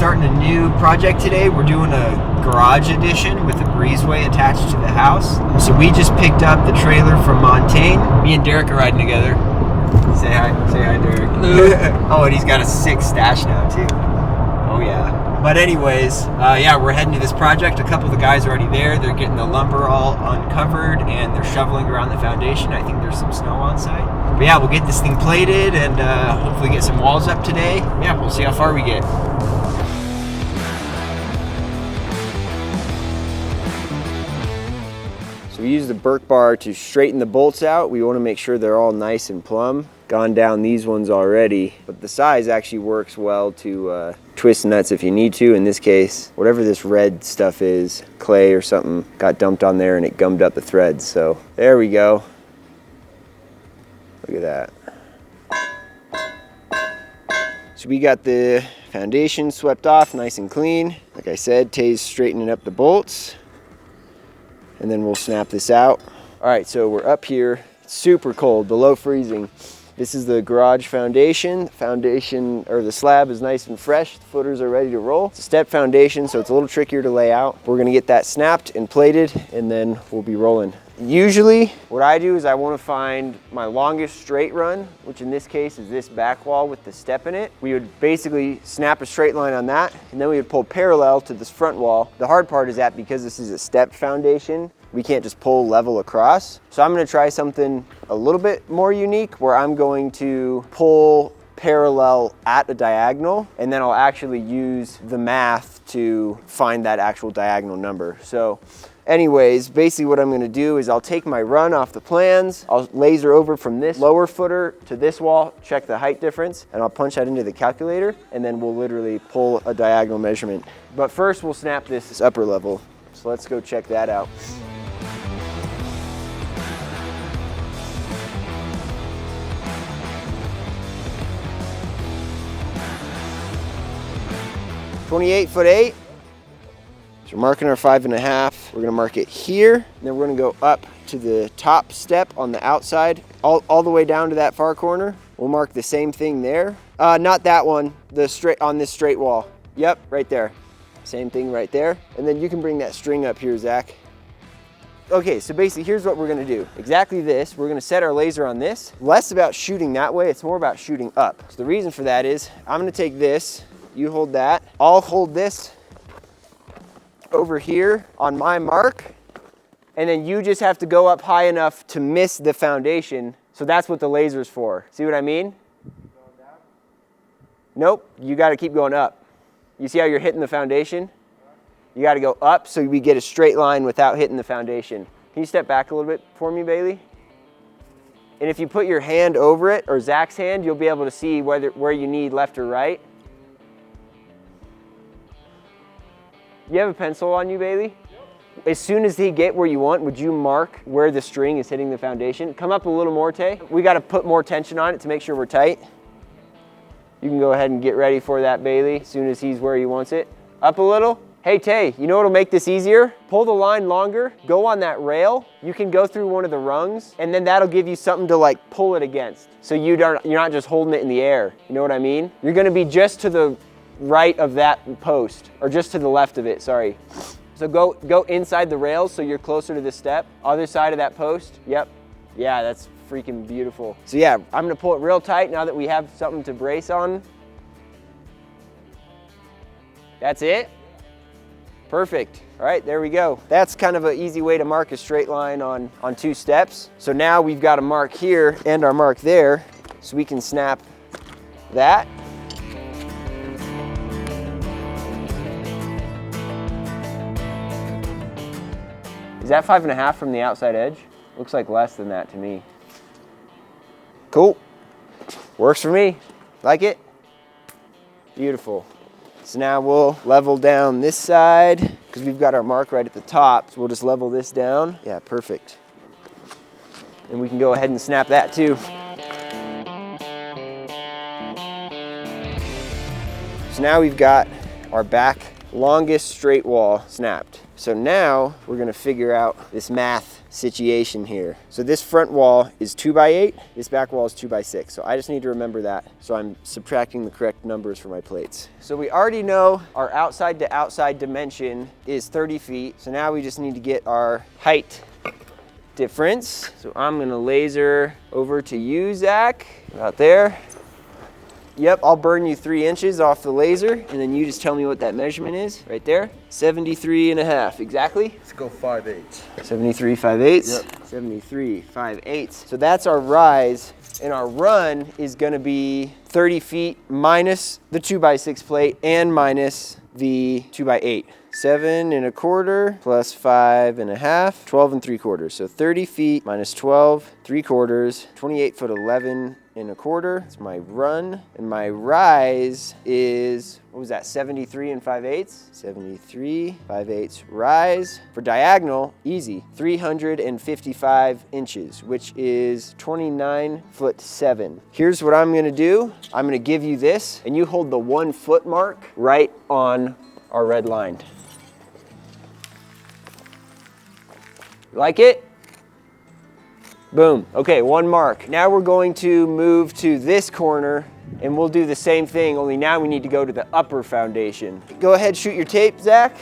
starting a new project today. We're doing a garage addition with a breezeway attached to the house. So we just picked up the trailer from Montaigne. Me and Derek are riding together. Say hi, Derek. Oh, and he's got a sick stash now too. Oh yeah. But anyways, yeah, we're heading to this project. A couple of the guys are already there. They're getting the lumber all uncovered and they're shoveling around the foundation. I think there's some snow on site. But yeah, we'll get this thing plated and hopefully get some walls up today. Yeah, we'll see how far we get. So we use the Birk bar to straighten the bolts out. We want to make sure they're all nice and plumb. Gone down these ones already, but the size actually works well to twist nuts if you need to. In this case, whatever this red stuff is, clay or something, got dumped on there and it gummed up the threads. So there we go. Look at that. So we got the foundation swept off nice and clean. Like I said, Tay's straightening up the bolts and then we'll snap this out. All right, so we're up here. It's super cold, below freezing. This is the garage foundation. The slab is nice and fresh. The footers are ready to roll. It's a step foundation, so it's a little trickier to lay out. We're gonna get that snapped and plated, and then we'll be rolling. Usually, what I do is I wanna find my longest straight run, which in this case is this back wall with the step in it. We would basically snap a straight line on that, and then we would pull parallel to this front wall. The hard part is that because this is a step foundation, we can't just pull level across. So I'm gonna try something a little bit more unique where I'm going to pull parallel at a diagonal, and then I'll actually use the math to find that actual diagonal number. So anyways, basically what I'm gonna do is I'll take my run off the plans, I'll laser over from this lower footer to this wall, check the height difference, and I'll punch that into the calculator, and then we'll literally pull a diagonal measurement. But first we'll snap this upper level. So let's go check that out. .28'8". So we're marking our 5.5. We're gonna mark it here, and then we're gonna go up to the top step on the outside, all the way down to that far corner. We'll mark the same thing there. Not that one, on this straight wall. Yep, right there. Same thing right there. And then you can bring that string up here, Zach. Okay, so basically here's what we're gonna do. Exactly this, we're gonna set our laser on this. Less about shooting that way, it's more about shooting up. So the reason for that is, I'm gonna take this, you hold that. I'll hold this over here on my mark, and then you just have to go up high enough to miss the foundation. So that's what the laser's for. See what I mean? Going down? Nope, you gotta keep going up. You see how you're hitting the foundation? You gotta go up so we get a straight line without hitting the foundation. Can you step back a little bit for me, Bailey? And if you put your hand over it, or Zach's hand, you'll be able to see where you need left or right. You have a pencil on you, Bailey? Yep. As soon as he get where you want, would you mark where the string is hitting the foundation? Come up a little more, Tay. We got to put more tension on it to make sure we're tight. You can go ahead and get ready for that, Bailey, as soon as he's where he wants it. Up a little. Hey, Tay, you know what'll make this easier? Pull the line longer, go on that rail. You can go through one of the rungs, and then that'll give you something to like pull it against. So you're not just holding it in the air. You know what I mean? You're gonna be just to the right of that post, or just to the left of it, sorry. So go inside the rails so you're closer to the step. Other side of that post, yep. Yeah, that's freaking beautiful. So yeah, I'm gonna pull it real tight now that we have something to brace on. That's it? Perfect. All right, there we go. That's kind of an easy way to mark a straight line on 2 steps. So now we've got a mark here and our mark there, so we can snap that. Is that 5.5 from the outside edge? Looks like less than that to me. Cool. Works for me. Like it? Beautiful. So now we'll level down this side because we've got our mark right at the top. So we'll just level this down. Yeah, perfect. And we can go ahead and snap that too. So now we've got our back longest straight wall snapped. So now we're gonna figure out this math situation here. So this front wall is 2x8, this back wall is 2x6. So I just need to remember that. So I'm subtracting the correct numbers for my plates. So we already know our outside to outside dimension is 30 feet. So now we just need to get our height difference. So I'm gonna laser over to you, Zach, out there. Yep, I'll burn you 3 inches off the laser, and then you just tell me what that measurement is, right there. 73.5, exactly? Let's go 5/8. 73.5/8? Yep. 73.5/8. So that's our rise, and our run is gonna be 30 feet minus the 2x6 plate and minus the 2x8. 7 1/4 plus 5 1/2, 12 3/4. So 30 feet minus 12 3/4, 28 foot 11 1/4. That's my run. And my rise is, what was that, 73 5/8? 73 5/8 rise. For diagonal, easy, 355 inches, which is 29 foot 7. Here's what I'm gonna do. I'm gonna give you this, and you hold the 1 foot mark right on our red line. Like it? Boom. Okay, 1 mark. Now we're going to move to this corner and we'll do the same thing, only now we need to go to the upper foundation. Go ahead, shoot your tape, Zach.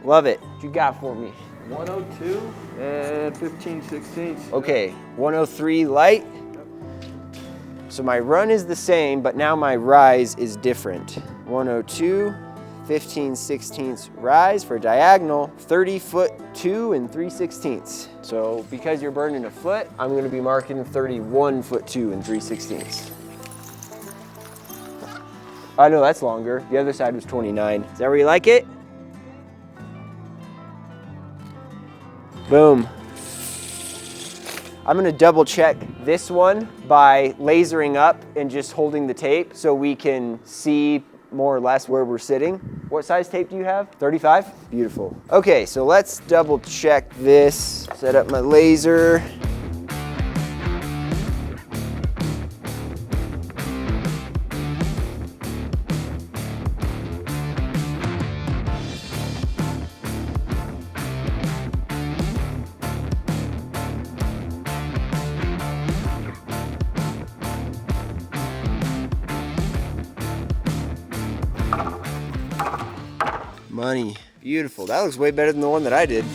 Love it. What you got for me? 102 and 15/16. Okay, 103 light. So my run is the same, but now my rise is different. 102. 15/16 rise for diagonal, 30 foot 2 3/16. So because you're burning a foot, I'm gonna be marking 31 foot 2 3/16. I know that's longer. The other side was 29. Is that where you like it? Boom. I'm gonna double check this one by lasering up and just holding the tape so we can see more or less where we're sitting. What size tape do you have? 35? Beautiful. Okay, so let's double check this. Set up my laser. Money. Beautiful. That looks way better than the one that I did.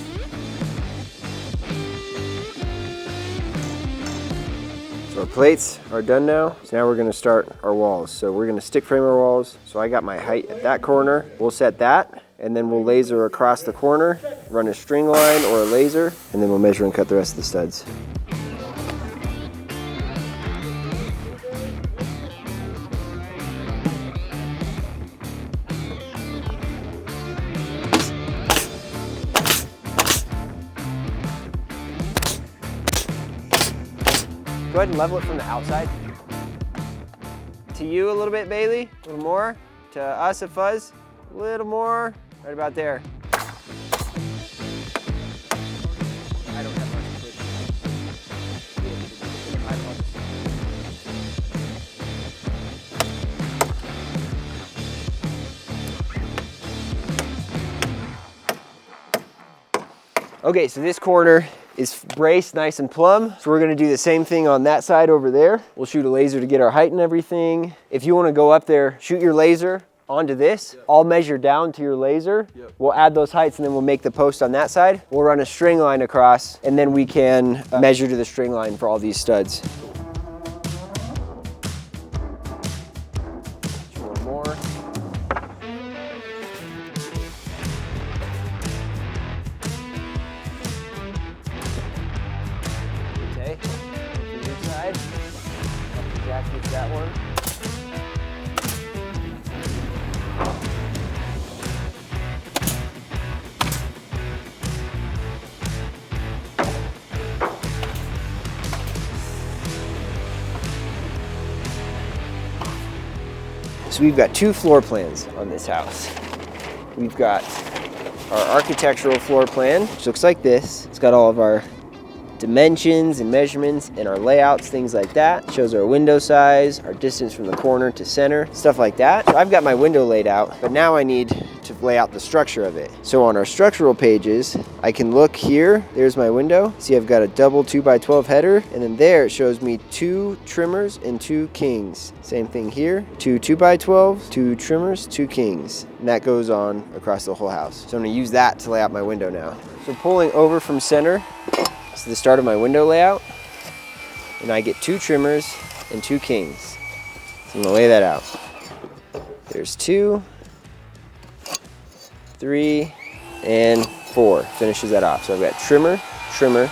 So our plates are done now. So now we're gonna start our walls. So we're gonna stick frame our walls. So I got my height at that corner. We'll set that, and then we'll laser across the corner, run a string line or a laser, and then we'll measure and cut the rest of the studs. Go ahead and level it from the outside. To you a little bit, Bailey. A little more. To us, a fuzz. A little more. Right about there. I don't have much push. Okay, so this corner is braced nice and plumb. So we're gonna do the same thing on that side over there. We'll shoot a laser to get our height and everything. If you wanna go up there, shoot your laser onto this. Yep. I'll measure down to your laser. Yep. We'll add those heights and then we'll make the post on that side. We'll run a string line across and then we can measure to the string line for all these studs. One more. Okay, to your side. Jack gets that one. So we've got 2 floor plans on this house. We've got our architectural floor plan, which looks like this. It's got all of our dimensions and measurements and our layouts, things like that. It shows our window size, our distance from the corner to center, stuff like that. So I've got my window laid out, but now I need to lay out the structure of it. So on our structural pages, I can look here, there's my window. See, I've got a double 2x12 header, and then there it shows me 2 trimmers and 2 kings. Same thing here, 2 2x12s, 2 trimmers, 2 kings. And that goes on across the whole house. So I'm gonna use that to lay out my window now. So pulling over from center is the start of my window layout, and I get 2 trimmers and 2 kings. So I'm gonna lay that out. There's 2, 3, and 4. Finishes that off. So I've got trimmer, trimmer,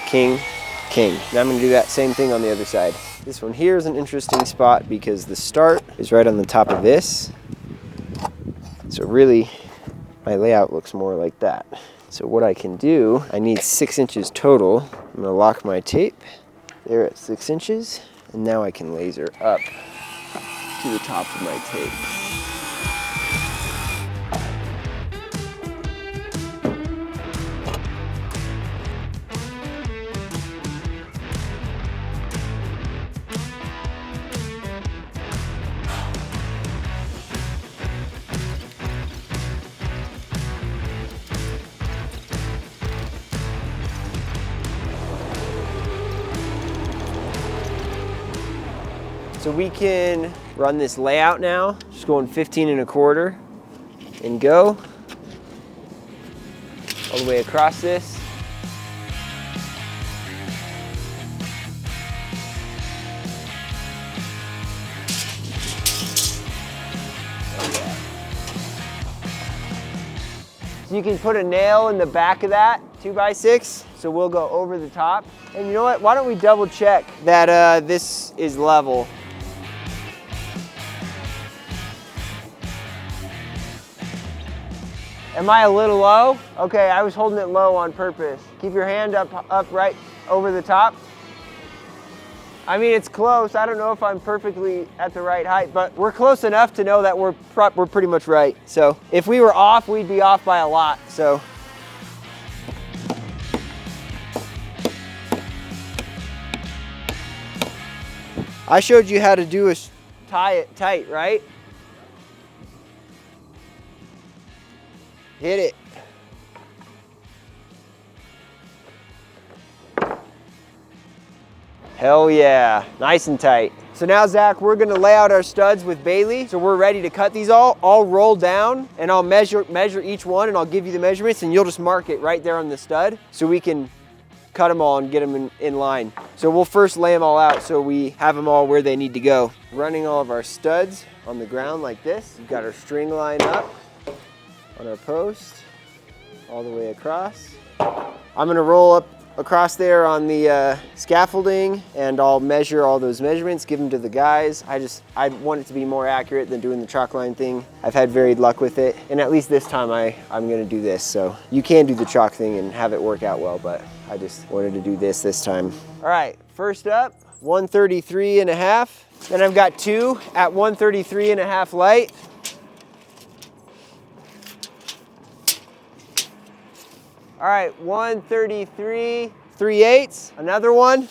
king, king. Now I'm gonna do that same thing on the other side. This one here is an interesting spot because the start is right on the top of this. So really, my layout looks more like that. So what I can do, I need 6 inches total. I'm gonna lock my tape there at 6 inches, and now I can laser up to the top of my tape. So we can run this layout now, just going 15 1/4 and go all the way across this. So you can put a nail in the back of that 2x6, so we'll go over the top. And you know what, why don't we double check that this is level. Am I a little low? Okay, I was holding it low on purpose. Keep your hand up right over the top. I mean, it's close. I don't know if I'm perfectly at the right height, but we're close enough to know that we're pretty much right. So if we were off, we'd be off by a lot. So I showed you how to do a tie it tight, right? Hit it. Hell yeah, nice and tight. So now, Zach, we're gonna lay out our studs with Bailey. So we're ready to cut these all. I'll roll down and I'll measure each one, and I'll give you the measurements, and you'll just mark it right there on the stud so we can cut them all and get them in line. So we'll first lay them all out so we have them all where they need to go. Running all of our studs on the ground like this. We've got our string line up on our post all the way across. I'm gonna roll up across there on the scaffolding, and I'll measure all those measurements, give them to the guys. I want it to be more accurate than doing the chalk line thing. I've had varied luck with it, and at least this time I'm gonna do this. So you can do the chalk thing and have it work out well, but I just wanted to do this time. All right, first up, 133.5. Then I've got 2 at 133.5 light. All right, 133 3/8, another one.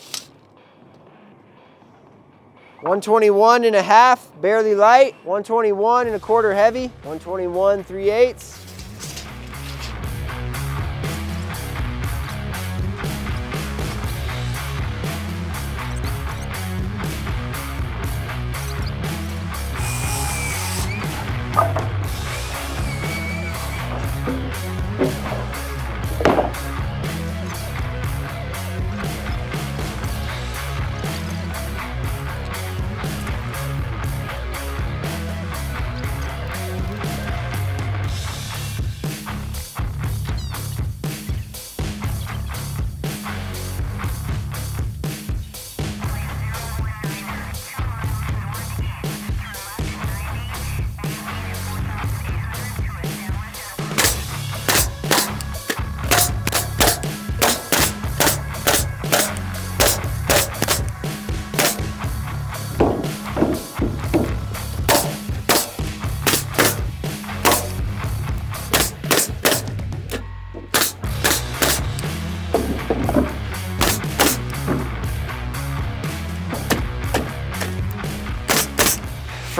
121.5, barely light. 121 1/4 heavy. 121 3/8.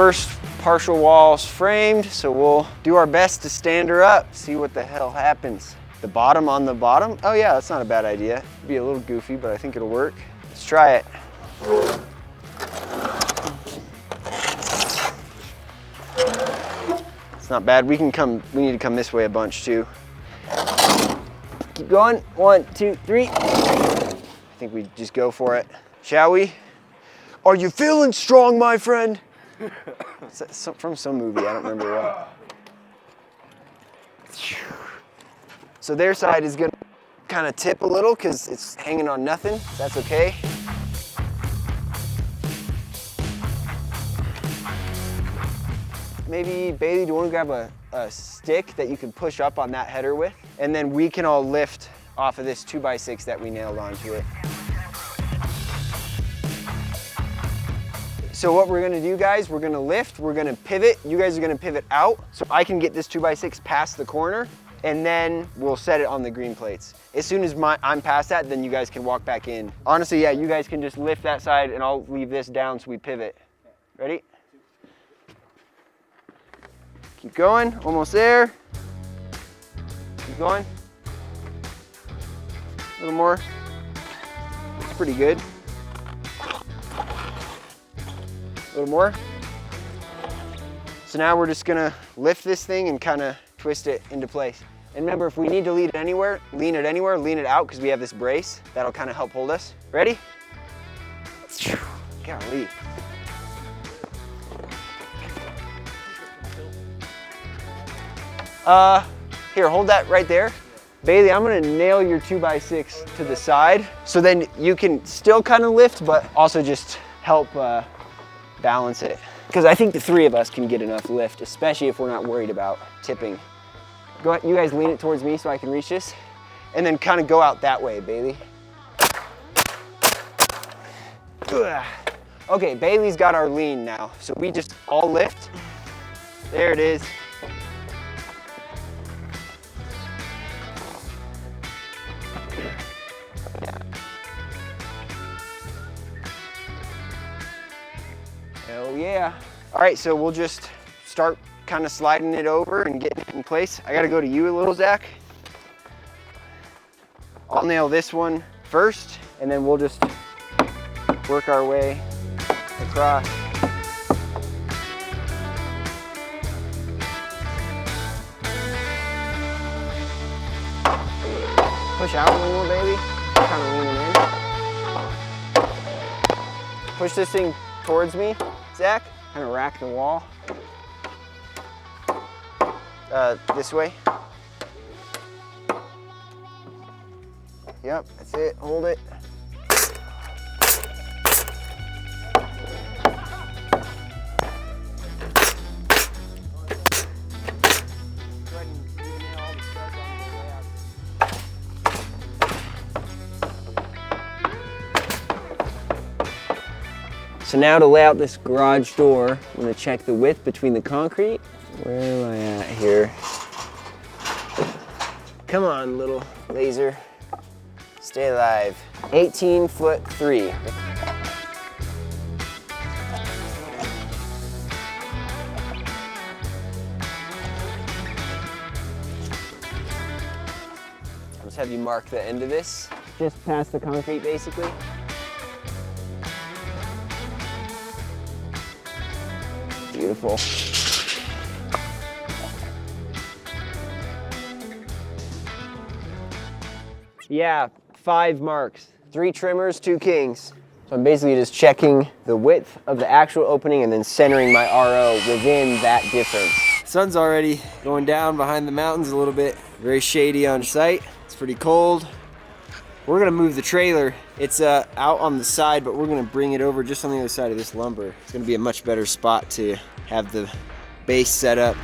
first partial wall's framed, so we'll do our best to stand her up, see what the hell happens. The bottom on the bottom? Oh yeah, that's not a bad idea. It'd be a little goofy, but I think it'll work. Let's try it. It's not bad. We need to come this way a bunch too. Keep going. 1, 2, 3. I think we just go for it. Shall we? Are you feeling strong, my friend? It's from some movie, I don't remember what. So their side is gonna kind of tip a little because it's hanging on nothing. That's okay. Maybe, Bailey, do you want to grab a stick that you can push up on that header with? And then we can all lift off of this 2x6 that we nailed onto it. So what we're gonna do, guys, we're gonna lift, we're gonna pivot. You guys are gonna pivot out so I can get this 2x6 past the corner, and then we'll set it on the green plates. As soon as I'm past that, then you guys can walk back in. Honestly, yeah, you guys can just lift that side and I'll leave this down so we pivot. Ready? Keep going, almost there. Keep going. A little more. That's pretty good. A little more. So now we're just gonna lift this thing and kind of twist it into place. And remember, if we need to lean it anywhere, lean it out because we have this brace. That'll kind of help hold us. Ready? Golly. Here, hold that right there. Bailey, I'm gonna nail your 2x6 to the side so then you can still kind of lift, but also just help balance it. Because I think the 3 of us can get enough lift, especially if we're not worried about tipping. Go ahead, you guys lean it towards me so I can reach this. And then kind of go out that way, Bailey. Ugh. Okay, Bailey's got our lean now. So we just all lift. There it is. Hell yeah. All right, so we'll just start kind of sliding it over and getting it in place. I gotta go to you a little, Zach. I'll nail this one first, and then we'll just work our way across. Push out a little more, baby. Kind of leaning in. Push this thing towards me, Zach. Kind of rack the wall. This way. Yep, that's it. Hold it. So now to lay out this garage door, I'm gonna check the width between the concrete. Where am I at here? Come on, little laser. Stay alive. 18'3". I'll just have you mark the end of this. Just past the concrete, basically. Beautiful. Yeah, 5 marks. 3 trimmers, 2 kings. So I'm basically just checking the width of the actual opening and then centering my RO within that difference. Sun's already going down behind the mountains a little bit. Very shady on site. It's pretty cold. We're gonna move the trailer. It's out on the side, but we're gonna bring it over just on the other side of this lumber. It's gonna be a much better spot to have the base set up.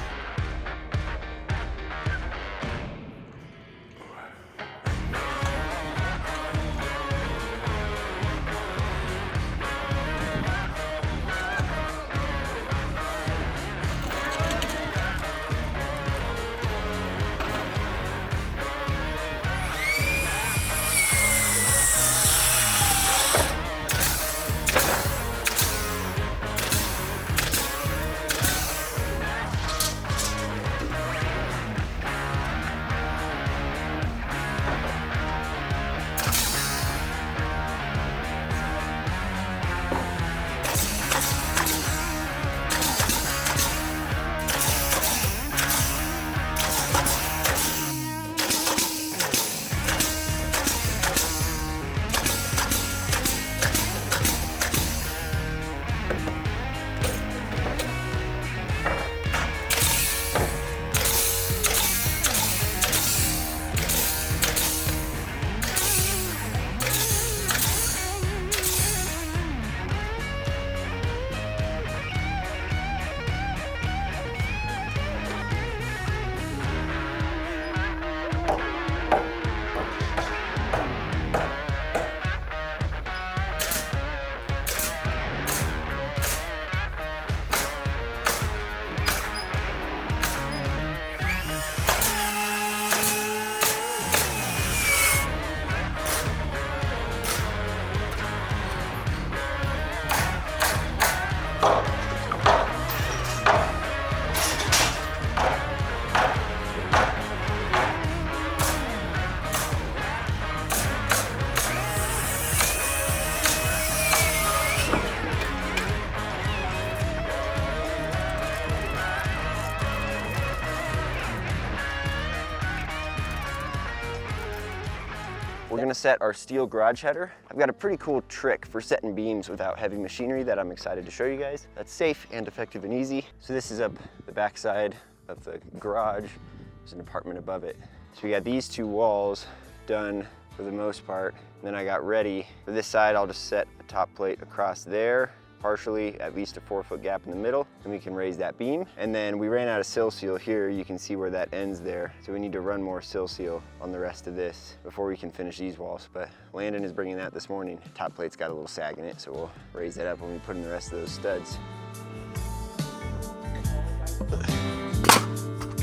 We're gonna set our steel garage header. I've got a pretty cool trick for setting beams without heavy machinery that I'm excited to show you guys. That's safe and effective and easy. So this is up the back side of the garage. There's an apartment above it. So we got these two walls done for the most part. And then I got ready for this side. I'll just set a top plate across there, partially, at least a 4-foot gap in the middle, and we can raise that beam. And then we ran out of sill seal here. You can see where that ends there. So we need to run more sill seal on the rest of this before we can finish these walls. But Landon is bringing that this morning. Top plate's got a little sag in it, so we'll raise that up when we put in the rest of those studs.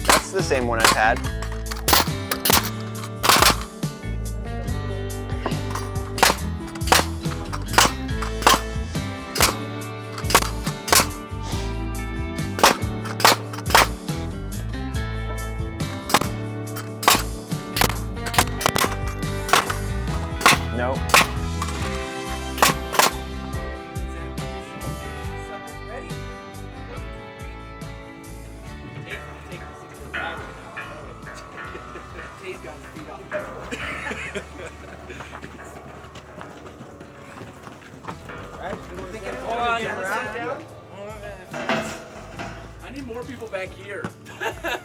That's the same one I've had. No. I need more people back here.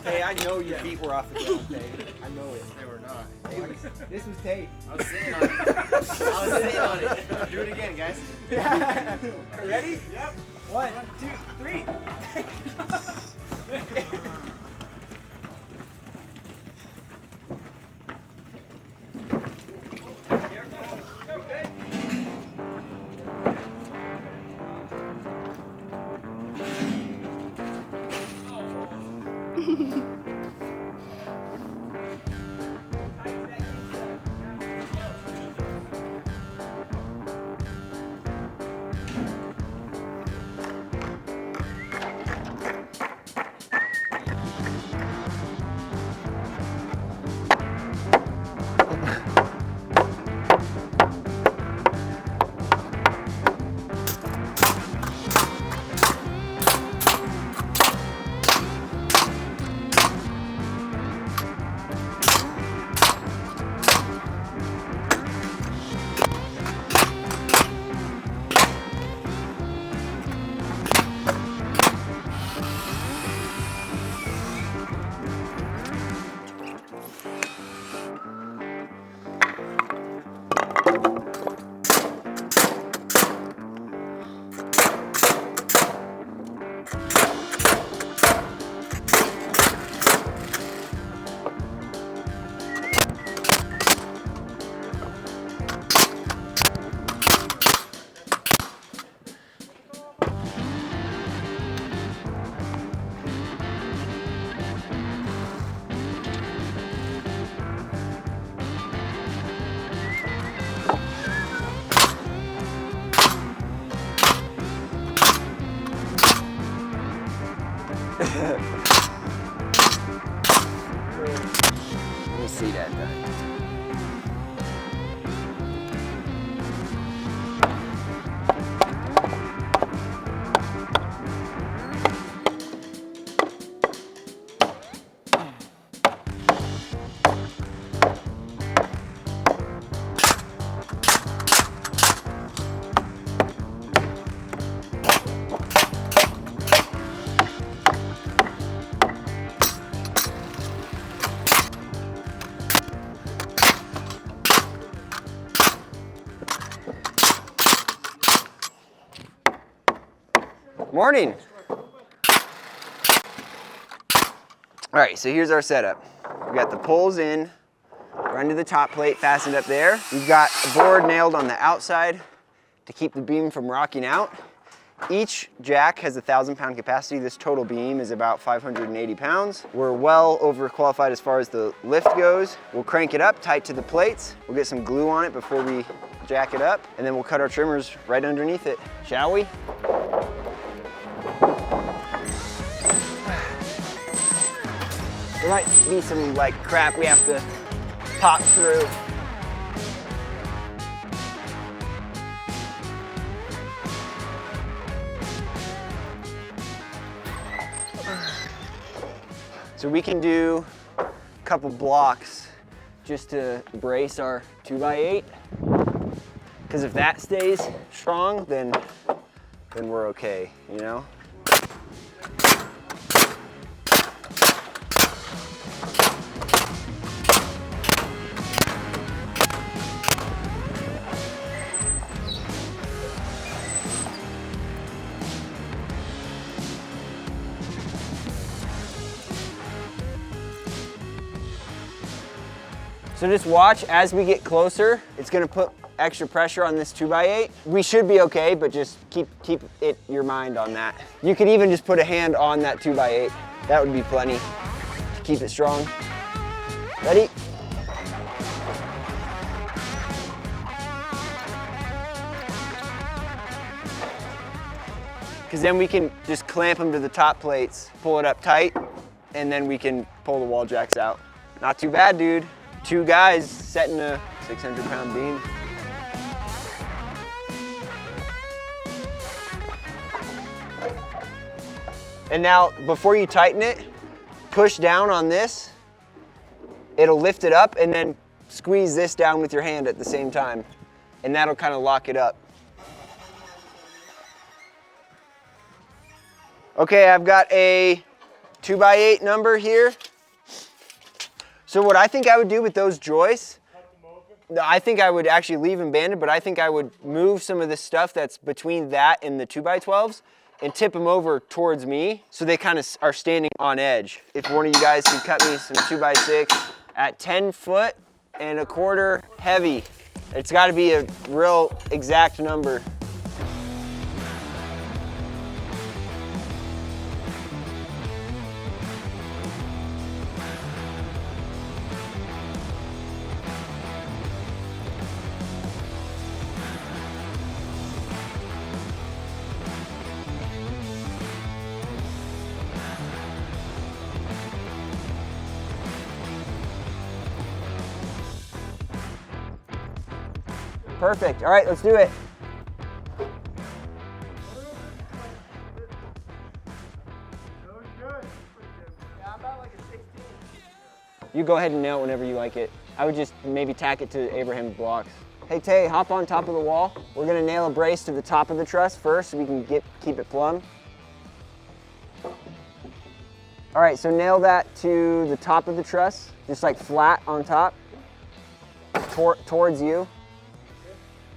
Hey, I know your feet were off the ground, Tate. I know it. They were not. This was Tate. I was sitting on it. I was sitting on it. Do it again, guys. Ready? Yep. 1, 2, 3. Let me see that done. Morning. All right, so here's our setup. We've got the poles in, run to the top plate fastened up there. We've got a board nailed on the outside to keep the beam from rocking out. Each jack has a 1,000-pound capacity. This total beam is about 580 pounds. We're well overqualified as far as the lift goes. We'll crank it up tight to the plates. We'll get some glue on it before we jack it up, and then we'll cut our trimmers right underneath it, shall we? There might be some like crap we have to pop through. So we can do a couple blocks just to brace our 2x8. Because if that stays strong, then we're okay, you know? So just watch as we get closer, it's gonna put extra pressure on this 2x8. We should be okay, but just keep your mind on that. You could even just put a hand on that 2x8. That would be plenty to keep it strong. Ready? Because then we can just clamp them to the top plates, pull it up tight, and then we can pull the wall jacks out. Not too bad, dude. 2 guys setting a 600-pound beam. And now, before you tighten it, push down on this. It'll lift it up, and then squeeze this down with your hand at the same time. And that'll kind of lock it up. Okay, I've got a 2x8 number here. So what I think I would do with those joists, I think I would actually leave them banded, but I think I would move some of the stuff that's between that and the 2x12s and tip them over towards me so they kind of are standing on edge. If one of you guys could cut me some 2x6 at 10.25 heavy, it's got to be a real exact number. Perfect. All right, let's do it. You go ahead and nail it whenever you like it. I would just maybe tack it to Abraham's blocks. Hey Tay, hop on top of the wall. We're gonna nail a brace to the top of the truss first so we can keep it plumb. All right, so nail that to the top of the truss, just like flat on top, towards you.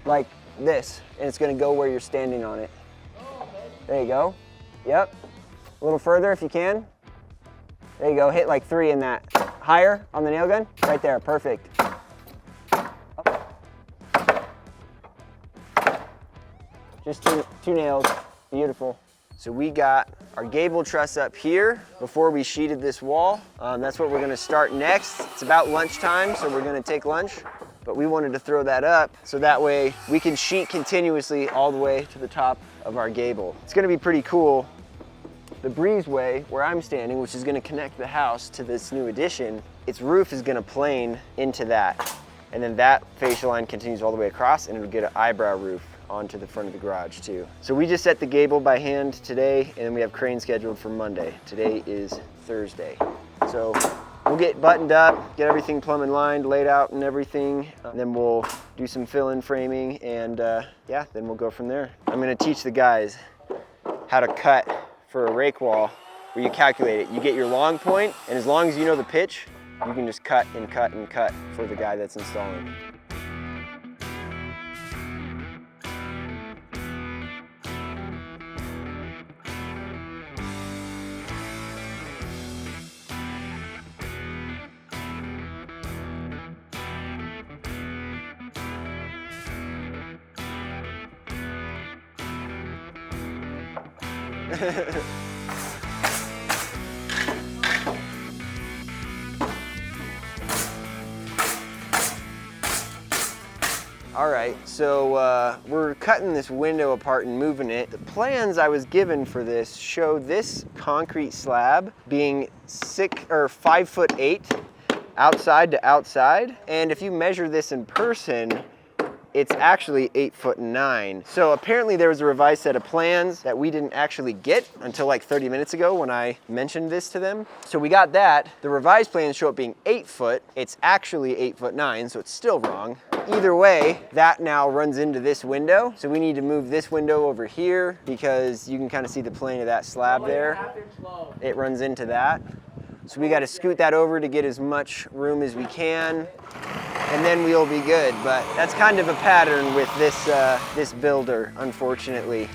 Like this, and it's gonna go where you're standing on it. There you go. Yep. A little further if you can. There you go, hit like 3 in that. Higher on the nail gun, right there, perfect. Just two nails, beautiful. So we got our gable truss up here before we sheeted this wall. That's what we're gonna start next. It's about lunchtime, so we're gonna take lunch. But we wanted to throw that up so that way we can sheet continuously all the way to the top of our gable. It's gonna be pretty cool. The breezeway where I'm standing, which is gonna connect the house to this new addition, its roof is gonna plane into that. And then that fascia line continues all the way across and it'll get an eyebrow roof onto the front of the garage too. So we just set the gable by hand today and then we have crane scheduled for Monday. Today is Thursday. So we'll get buttoned up, get everything plumb and lined, laid out and everything. And then we'll do some fill-in framing and yeah, then we'll go from there. I'm gonna teach the guys how to cut for a rake wall where you calculate it. You get your long point and as long as you know the pitch, you can just cut and cut and cut for the guy that's installing. All right, so we're cutting this window apart and moving it. The plans I was given for this show this concrete slab being 5'8" outside to outside. And if you measure this in person, it's actually 8'9". So apparently there was a revised set of plans that we didn't actually get until like 30 minutes ago when I mentioned this to them. So we got that. The revised plans show it being 8 foot. It's actually 8'9", so it's still wrong. Either way, that now runs into this window. So we need to move this window over here because you can kind of see the plane of that slab there. It runs into that. So we got to scoot that over to get as much room as we can, and then we'll be good. But that's kind of a pattern with this, this builder, unfortunately.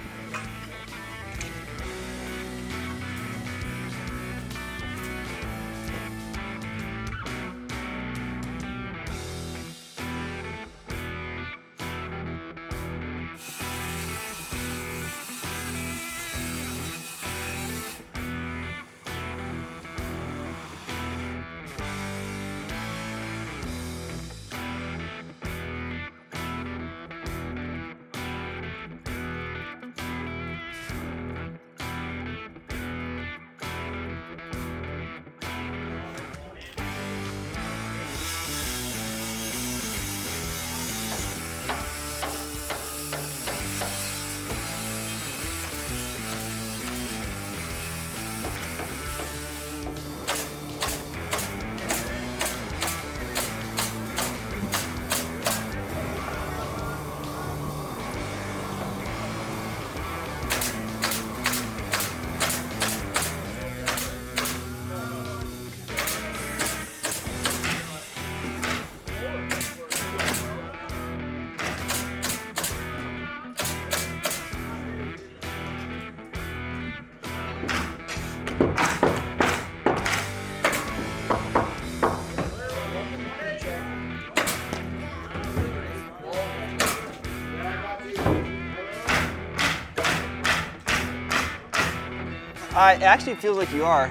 It actually feels like you are.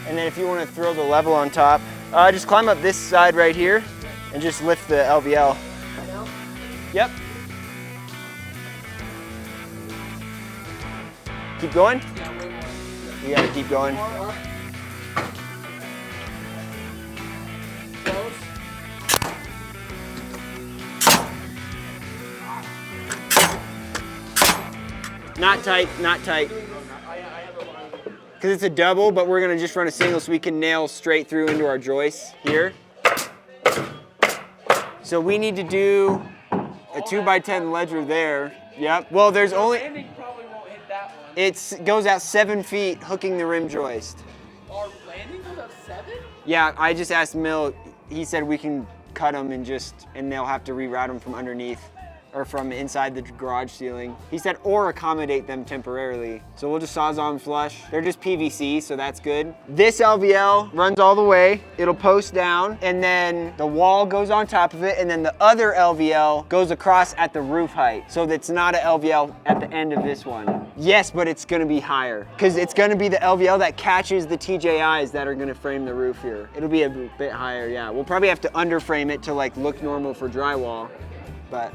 And then if you want to throw the level on top, just climb up this side right here and just lift the LVL. Yep. Keep going? You gotta keep going. Not tight, not tight. Because it's a double, but we're gonna just run a single so we can nail straight through into our joists here. So we need to do a 2x10 ledger there. Yep. Well, there's only. Landing probably won't hit that one. It goes out 7 feet, hooking the rim joist. Our landing goes up 7? Yeah, I just asked Mill. He said we can cut them and they'll have to reroute them from underneath or from inside the garage ceiling. He said, or accommodate them temporarily. So we'll just Sawzall them flush. They're just PVC, so that's good. This LVL runs all the way. It'll post down, and then the wall goes on top of it, and then the other LVL goes across at the roof height. So that's not an LVL at the end of this one. Yes, but it's gonna be higher, because it's gonna be the LVL that catches the TJIs that are gonna frame the roof here. It'll be a bit higher, yeah. We'll probably have to underframe it to like look normal for drywall, but.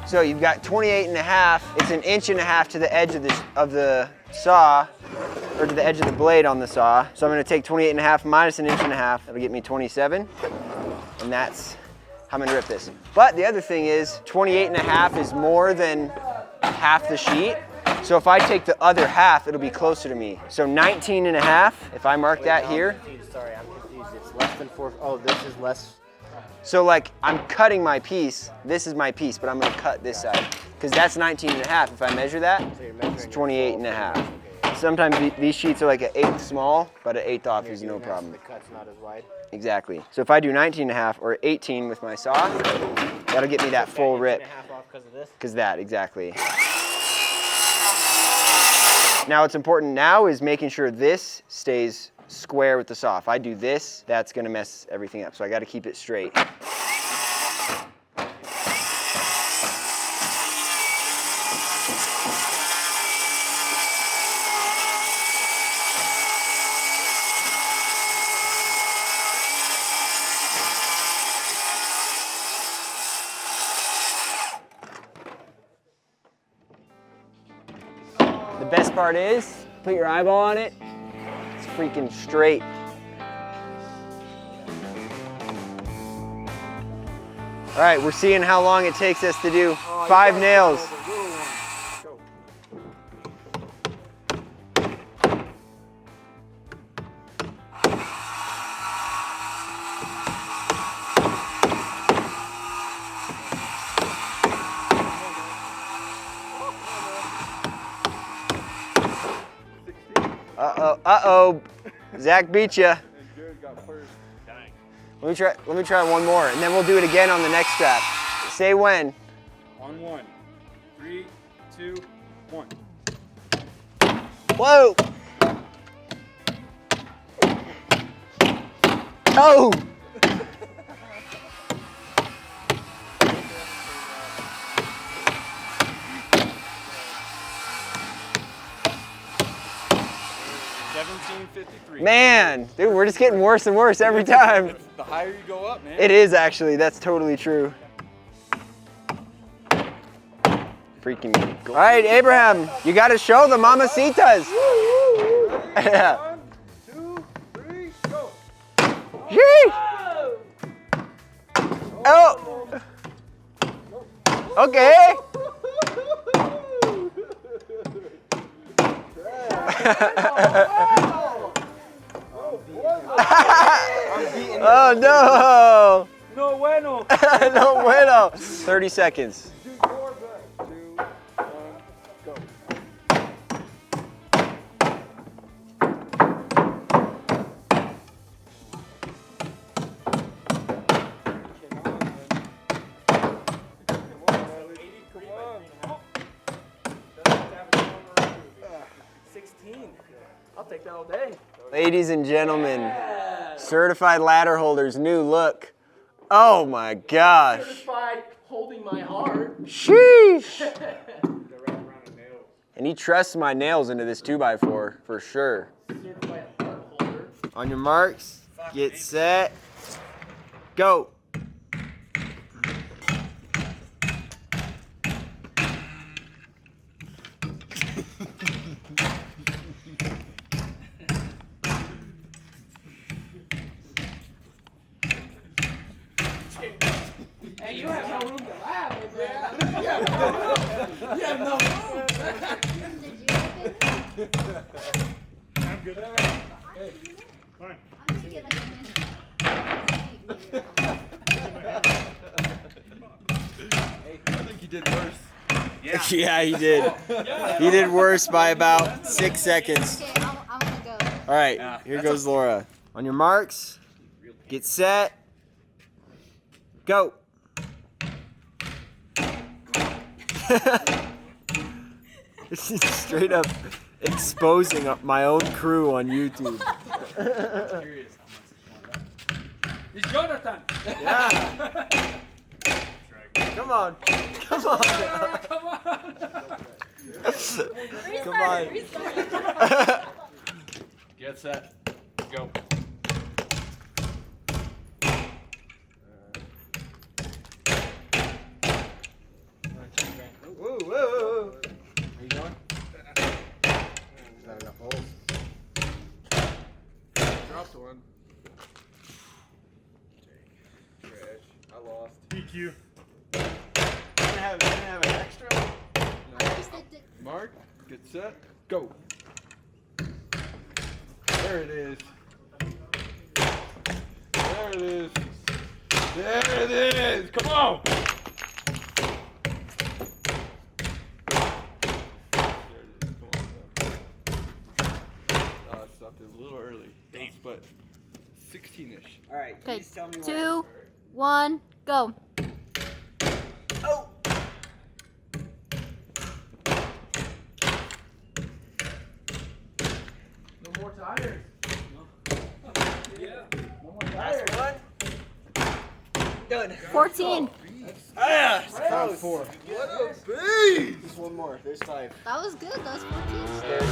So you've got 28.5. It's 1.5 inches to the edge of the saw. or to the edge of the blade on the saw. So I'm gonna take 28.5 minus 1.5 inches. That'll get me 27. And that's how I'm gonna rip this. But the other thing is 28.5 is more than half the sheet. So if I take the other half, it'll be closer to me. So 19.5, if I mark that here. Sorry, I'm confused. It's less than 4. Oh, this is less. So like I'm cutting my piece. This is my piece, but I'm gonna cut this side. Because that's 19.5. If I measure that, it's 28.5. Okay. Sometimes these sheets are like an 1/8 small, but an 1/8 off is no problem. The cut's not as wide. Exactly. So if I do 19.5 or 18 with my saw, that'll get me that full rip. 1.5 off because of this? Because that, exactly. Now what's important now is making sure this stays square with the saw. If I do this, that's gonna mess everything up. So I gotta keep it straight. The best part is, put your eyeball on it, it's freaking straight. All right, we're seeing how long it takes us to do 5 nails. Uh-oh, Zach beat ya. Let me try one more, and then we'll do it again on the next strap. Say when. On 1. 3, 2, 1. Whoa! Oh! Man, dude, we're just getting worse and worse every time. The higher you go up, man. It is actually, that's totally true. Freaking cool. All right, Abraham, you gotta show the mamacitas. Yeah. 1, 2, 3, go. Yee! Oh! Okay. Oh no! No bueno. No bueno. 30 seconds. 2, 1, go. I'll take that all day. Ladies and gentlemen, certified ladder holders, new look. Oh my gosh. Certified holding my heart. Sheesh. And he trusts my nails into this 2x4 for sure. Certified heart holder. On your marks, get set, go. Hey, you have no room to laugh, man. You have no room. I'm good. Hey, fine. I think you did worse. Yeah, he did. He did worse by about 6 seconds. Okay, I'm gonna go. All right, here goes Laura. On your marks, get set, go. This is straight up exposing my own crew on YouTube. It's Jonathan. Yeah. Come on. Come on. Come on. Come on. Get set. Go. Whoa, whoa, whoa. Are you going? Not enough holes. last one. Trash. I lost. DQ. Didn't have an extra? Mark, get set, go. There it is. There it is. There it is. Come on. There it is. Come on. I stopped it a little early. Thanks, but 16-ish. All right. Okay, Please tell me 2, 1, go. Oh. No more tires. Last one. Done. 14. Ah, Round close. 4. What a beast! Just one more. There's 5. That was good. That was 14. There it is.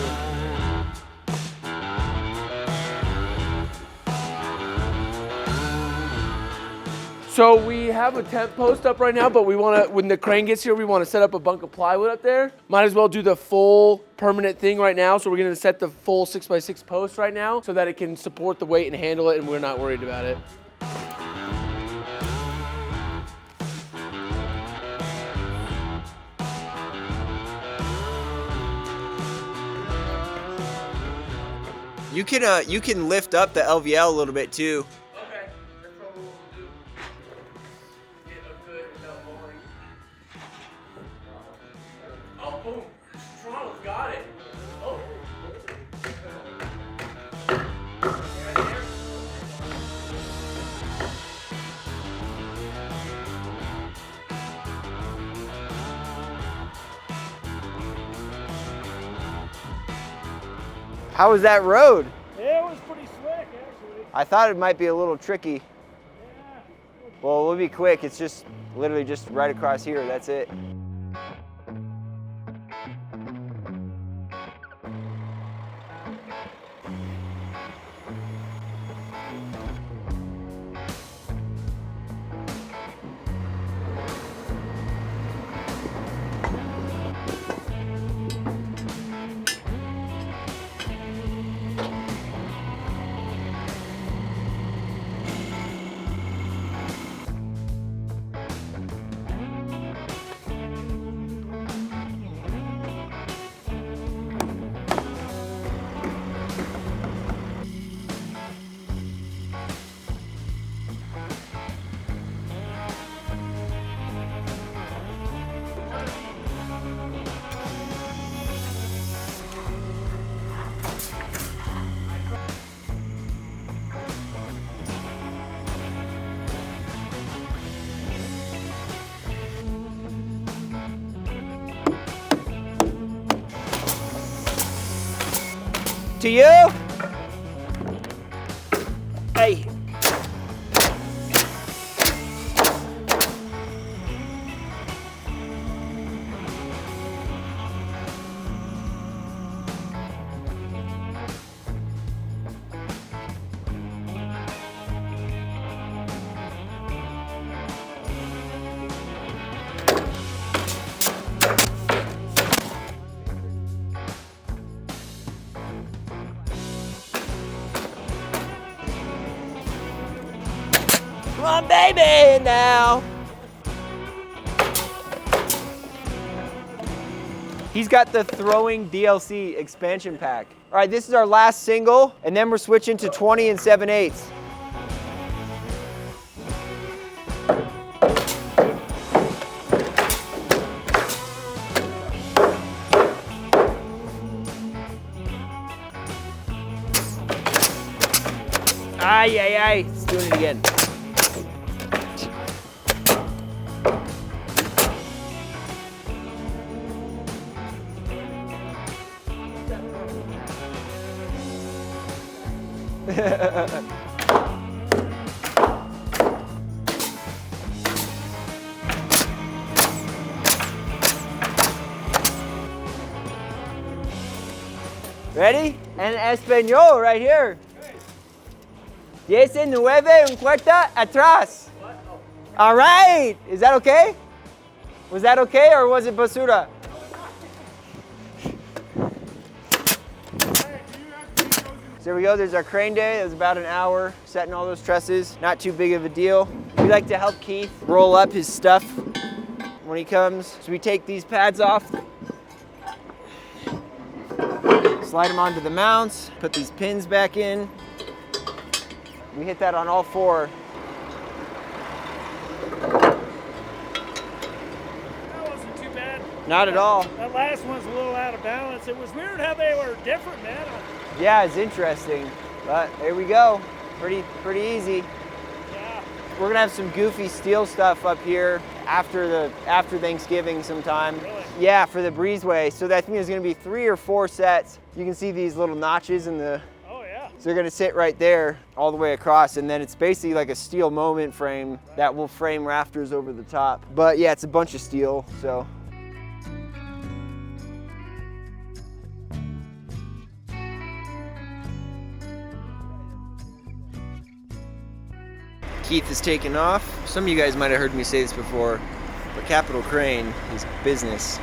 So we have a tent post up right now, but we want to, when the crane gets here, we want to set up a bunk of plywood up there. Might as well do the full permanent thing right now. So we're going to set the full 6x6 post right now so that it can support the weight and handle it, and we're not worried about it. You can lift up the LVL a little bit too. Okay, that's probably what we'll do. Get a good without lowering. Oh, boom. Toronto's got it. Oh. Right there. How was that road? Yeah, it was pretty slick, actually. I thought it might be a little tricky. Yeah. Well, we'll be quick. It's just literally just right across here. That's it. To you. Hey. Come on, baby, now. He's got the throwing DLC expansion pack. All right, this is our last single, and then we're switching to 20 and 7/8. Ay, ay, ay. Let's do it again. Ready? En español right here. 10, 9, un cuarta, atrás. All right. Is that okay? Was that okay or was it basura? So there we go, there's our crane day. It was about an hour setting all those trusses. Not too big of a deal. We like to help Keith roll up his stuff when he comes. So we take these pads off, slide them onto the mounts, put these pins back in. We hit that on all four. That wasn't too bad. Not at all. That last one's a little out of balance. It was weird how they were different, man. Yeah, it's interesting, but there we go. Pretty easy. Yeah. We're gonna have some goofy steel stuff up here after Thanksgiving sometime. Really? Yeah, for the breezeway. So that means there's gonna be 3 or 4 sets. You can see these little notches in the. Oh yeah. So they're gonna sit right there all the way across, and then it's basically like a steel moment frame that will frame rafters over the top. But yeah, it's a bunch of steel, so. Keith is taking off. Some of you guys might have heard me say this before, but Capital Crane, his business,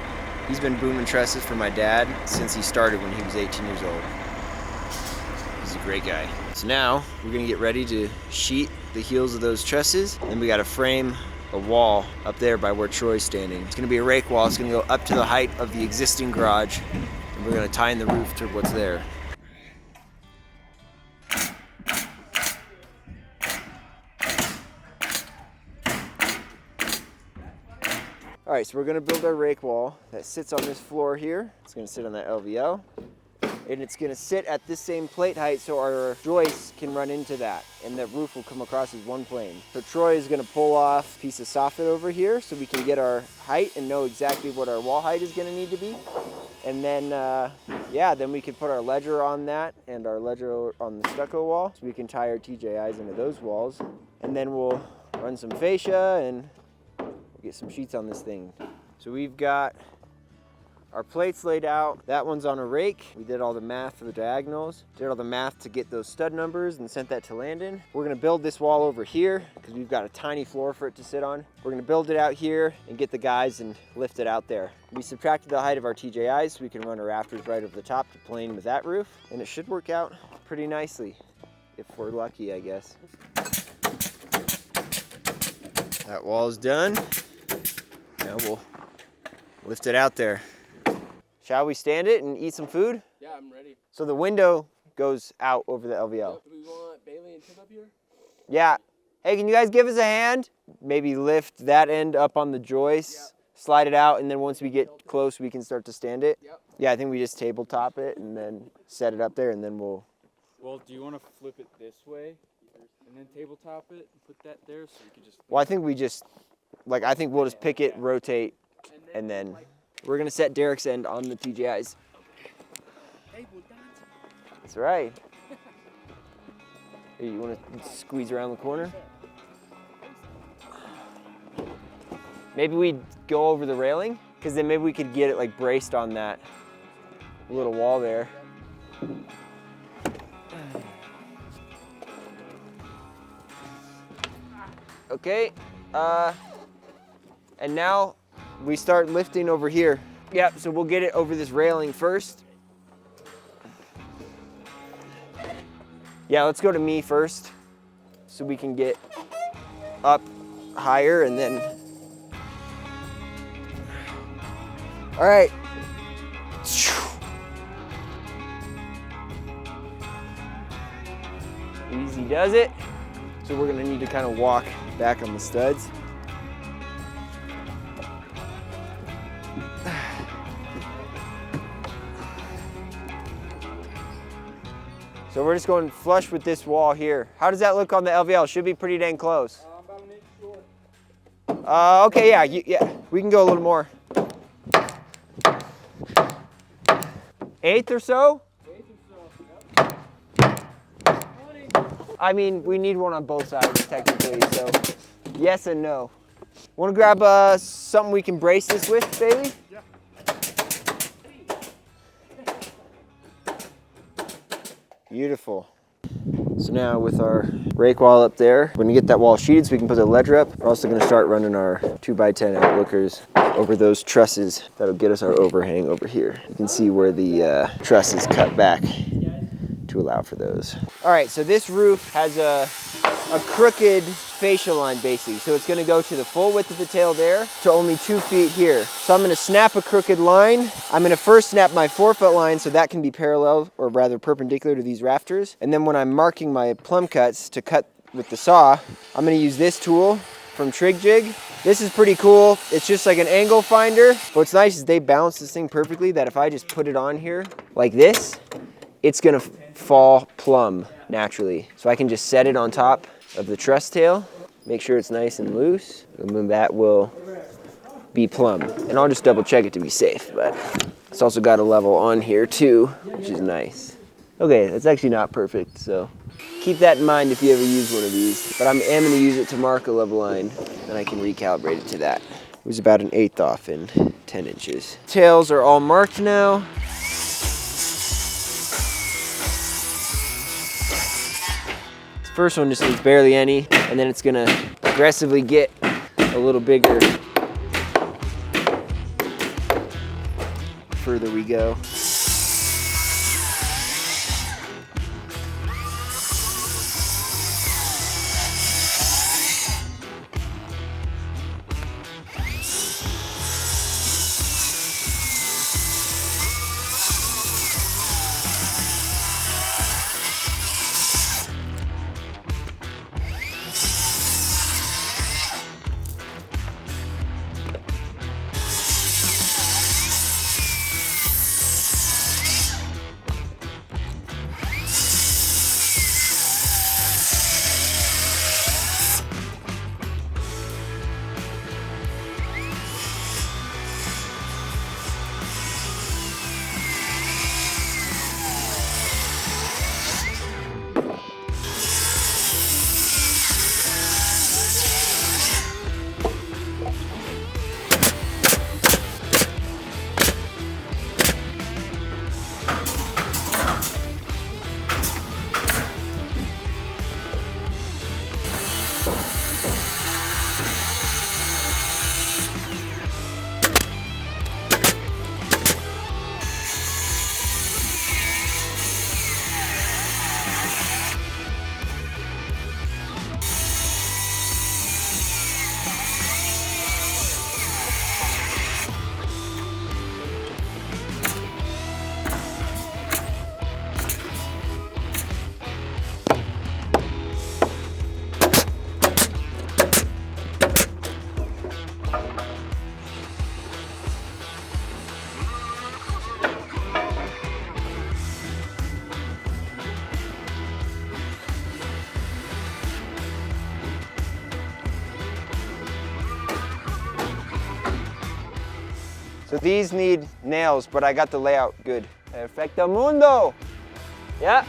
he's been booming trusses for my dad since he started when he was 18 years old. He's a great guy. So now we're gonna get ready to sheet the heels of those trusses. Then we gotta frame a wall up there by where Troy's standing. It's gonna be a rake wall. It's gonna go up to the height of the existing garage, and we're gonna tie in the roof to what's there. All right, so we're gonna build our rake wall that sits on this floor here. It's gonna sit on that LVL. And it's gonna sit at this same plate height so our joists can run into that and the roof will come across as one plane. So Troy is gonna pull off a piece of soffit over here so we can get our height and know exactly what our wall height is gonna need to be. And then, yeah, then we can put our ledger on that and our ledger on the stucco wall so we can tie our TJIs into those walls. And then we'll run some fascia and get some sheets on this thing. So we've got our plates laid out. That one's on a rake. We did all the math for the diagonals. Did all the math to get those stud numbers and sent that to Landon. We're gonna build this wall over here because we've got a tiny floor for it to sit on. We're gonna build it out here and get the guys and lift it out there. We subtracted the height of our TJIs so we can run our rafters right over the top to plane with that roof. And it should work out pretty nicely if we're lucky, I guess. That wall's done. Now we'll lift it out there. Shall we stand it and eat some food? Yeah, I'm ready. So the window goes out over the LVL. Do we want Bailey and Tim up here? Yeah. Hey, can you guys give us a hand? Maybe lift that end up on the joist, slide it out, and then once we get close, we can start to stand it. Yep. Yeah, I think we just tabletop it and then set it up there, and then we'll. Well, do you want to flip it this way and then tabletop it and put that there so you can just. Well, I think we just, like, I think we'll just pick it, rotate, and then we're gonna set Derek's end on the TJIs. That's right. Hey, you wanna squeeze around the corner? Maybe we'd go over the railing, because then maybe we could get it like braced on that little wall there. Okay, and now we start lifting over here. Yep, so we'll get it over this railing first. Yeah, let's go to me first so we can get up higher and then. All right. Easy does it. So we're gonna need to kind of walk back on the studs. So we're just going flush with this wall here. How does that look on the LVL? Should be pretty dang close. About an inch short. Okay, yeah, yeah, we can go a little more. 1/8 or so? 1/8 or so. Yep. I mean, we need one on both sides technically, so yes and no. Want to grab something we can brace this with, Bailey? Yeah. Beautiful. So now with our rake wall up there, we're gonna get that wall sheeted so we can put the ledger up. We're also gonna start running our 2x10 outlookers over those trusses. That'll get us our overhang over here. You can see where the truss is cut back. to allow for those. All right, so this roof has a crooked fascia line basically. So it's gonna go to the full width of the tail there to only 2 feet here. So I'm gonna snap a crooked line. I'm gonna first snap my 4-foot line so that can be parallel, or rather perpendicular to these rafters. And then when I'm marking my plumb cuts to cut with the saw, I'm gonna use this tool from Trig Jig. This is pretty cool. It's just like an angle finder. What's nice is they balance this thing perfectly that if I just put it on here like this, it's gonna fall plumb naturally. So I can just set it on top of the truss tail, make sure it's nice and loose, and then that will be plumb. And I'll just double check it to be safe, but it's also got a level on here too, which is nice. Okay, that's actually not perfect, so keep that in mind if you ever use one of these. But I am gonna use it to mark a level line, and I can recalibrate it to that. It was about 1/8 off in 10 inches. Tails are all marked now. First one just needs barely any, and then it's gonna progressively get a little bigger the further we go. So these need nails, but I got the layout good. Perfecto mundo! Yeah.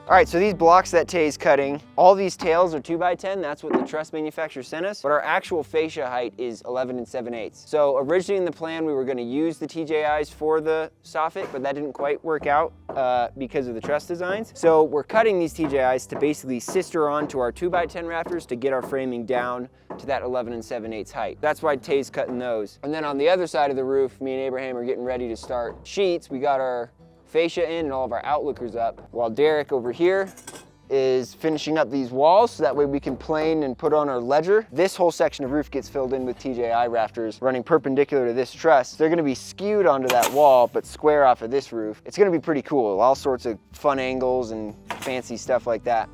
All right, so these blocks that Tay's cutting, all these tails are 2x10. That's what the truss manufacturer sent us. But our actual fascia height is 11 7/8. So originally in the plan, we were gonna use the TJIs for the soffit, but that didn't quite work out because of the truss designs. So we're cutting these TJIs to basically sister onto our 2x10 rafters to get our framing down to that 11 7/8 height. That's why Tay's cutting those. And then on the other side of the roof, me and Abraham are getting ready to start sheets. We got our fascia in and all of our outlookers up, while Derek over here is finishing up these walls so that way we can plane and put on our ledger. This whole section of roof gets filled in with TJI rafters running perpendicular to this truss. They're gonna be skewed onto that wall but square off of this roof. It's gonna be pretty cool, all sorts of fun angles and fancy stuff like that.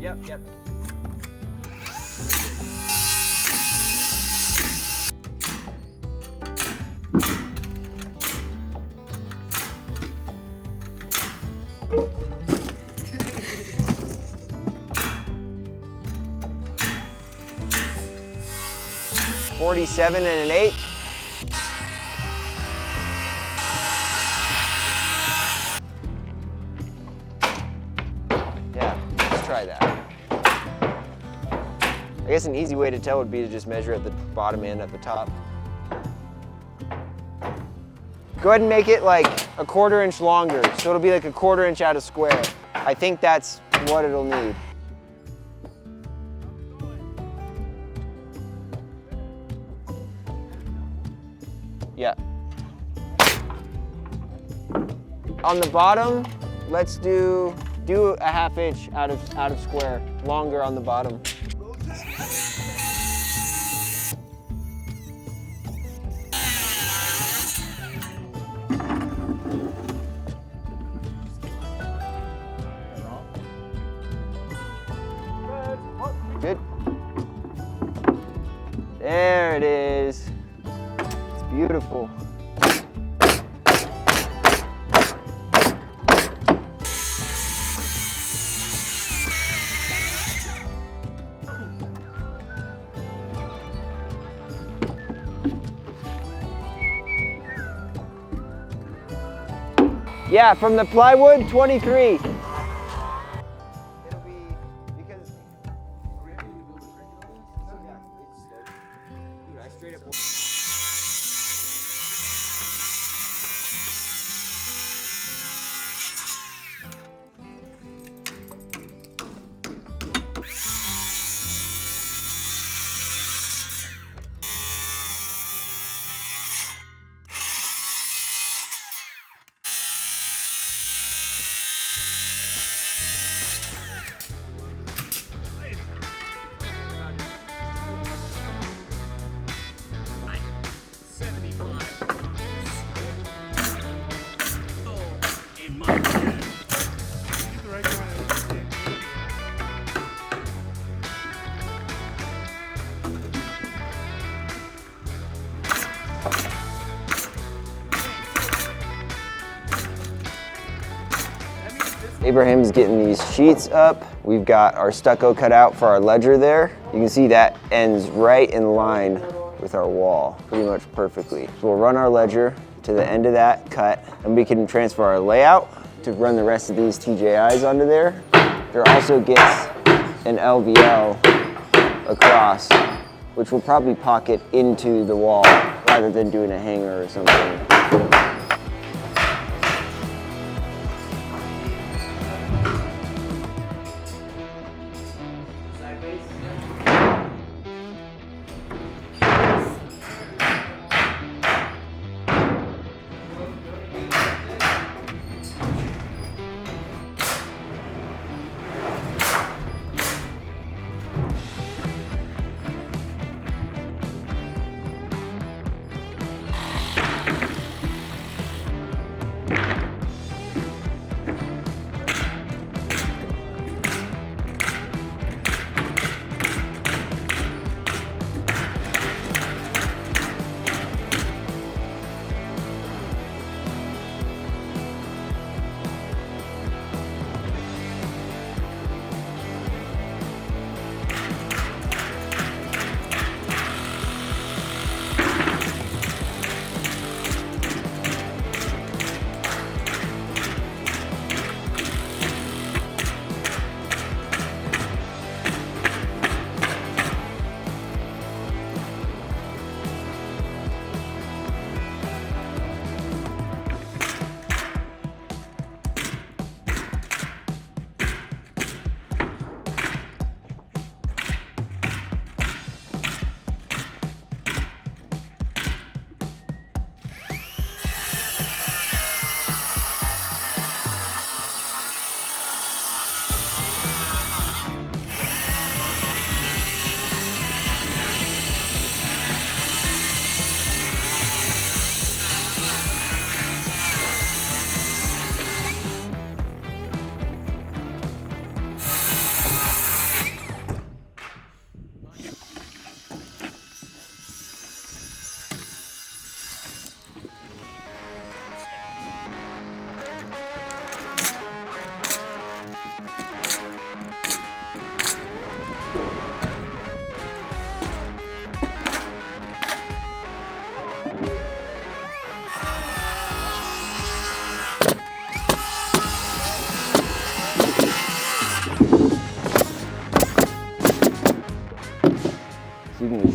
Yep, yep. $47 and an 8. Yeah, let's try that. I guess an easy way to tell would be to just measure at the bottom and at the top. Go ahead and make it like a 1/4 inch longer, so it'll be like a 1/4 inch out of square. I think that's what it'll need. Yeah. On the bottom, let's do a 1/2 inch out of square, longer on the bottom. Good. There it is. It's beautiful. Yeah, from the plywood, 23. It'll be because I straight up. Abraham's getting these sheets up. We've got our stucco cut out for our ledger there. You can see that ends right in line with our wall, pretty much perfectly. So we'll run our ledger to the end of that cut, and we can transfer our layout to run the rest of these TJIs onto there. There also gets an LVL across, which will probably pocket into the wall rather than doing a hanger or something.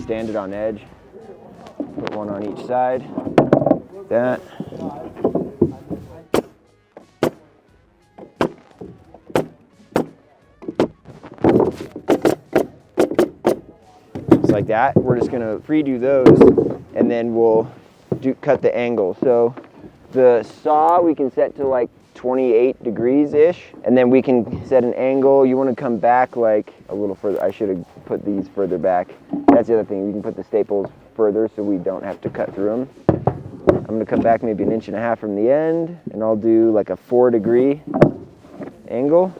stand it on edge. Put one on each side. That. Just like that. We're just gonna redo those, and then we'll cut the angle. So the saw we can set to like 28 degrees-ish, and then we can set an angle. You want to come back like a little further. I should have put these further back. That's the other thing. We can put the staples further so we don't have to cut through them. I'm going to come back maybe 1.5 inches from the end, and I'll do like a 4-degree angle.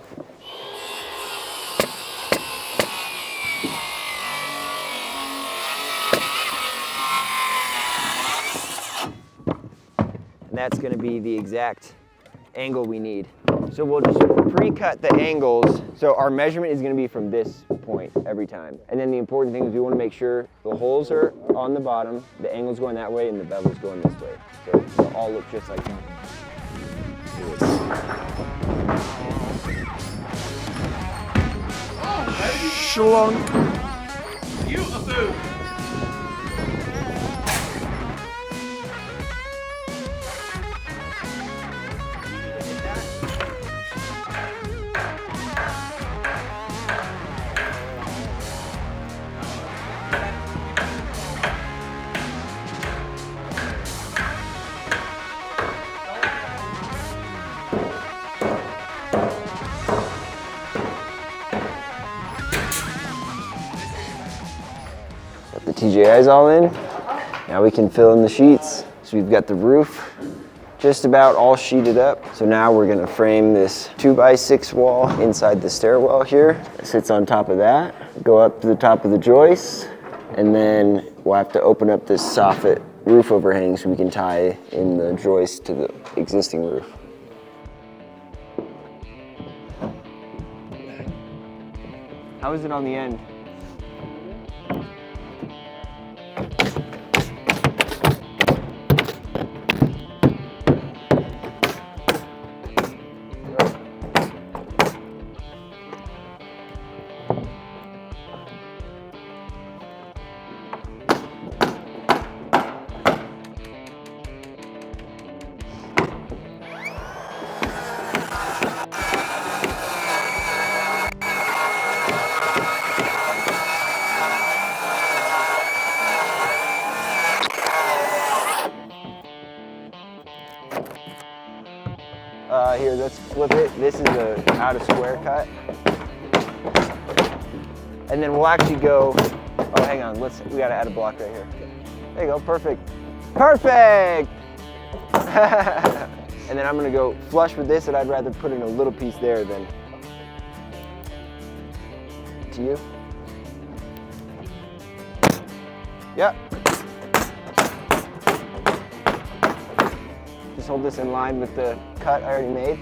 And that's going to be the exact angle we need. So we'll just pre-cut the angles. So our measurement is going to be from this point every time. And then the important thing is we want to make sure the holes are on the bottom, the angle's going that way, and the bevel's going this way. So they'll all look just like that. Schlunk. Beautiful. Got the TJIs all in. Now we can fill in the sheets. So we've got the roof just about all sheeted up. So now we're gonna frame this 2x6 wall inside the stairwell here. It sits on top of that. Go up to the top of the joist, and then we'll have to open up this soffit roof overhang so we can tie in the joist to the existing roof. How is it on the end? Here, let's flip it. This is a out of square cut. And then we'll actually go, oh, hang on, we gotta add a block right here. There you go, perfect. Perfect! And then I'm gonna go flush with this, and I'd rather put in a little piece there than to you. Yep. Just hold this in line with the cut I already made.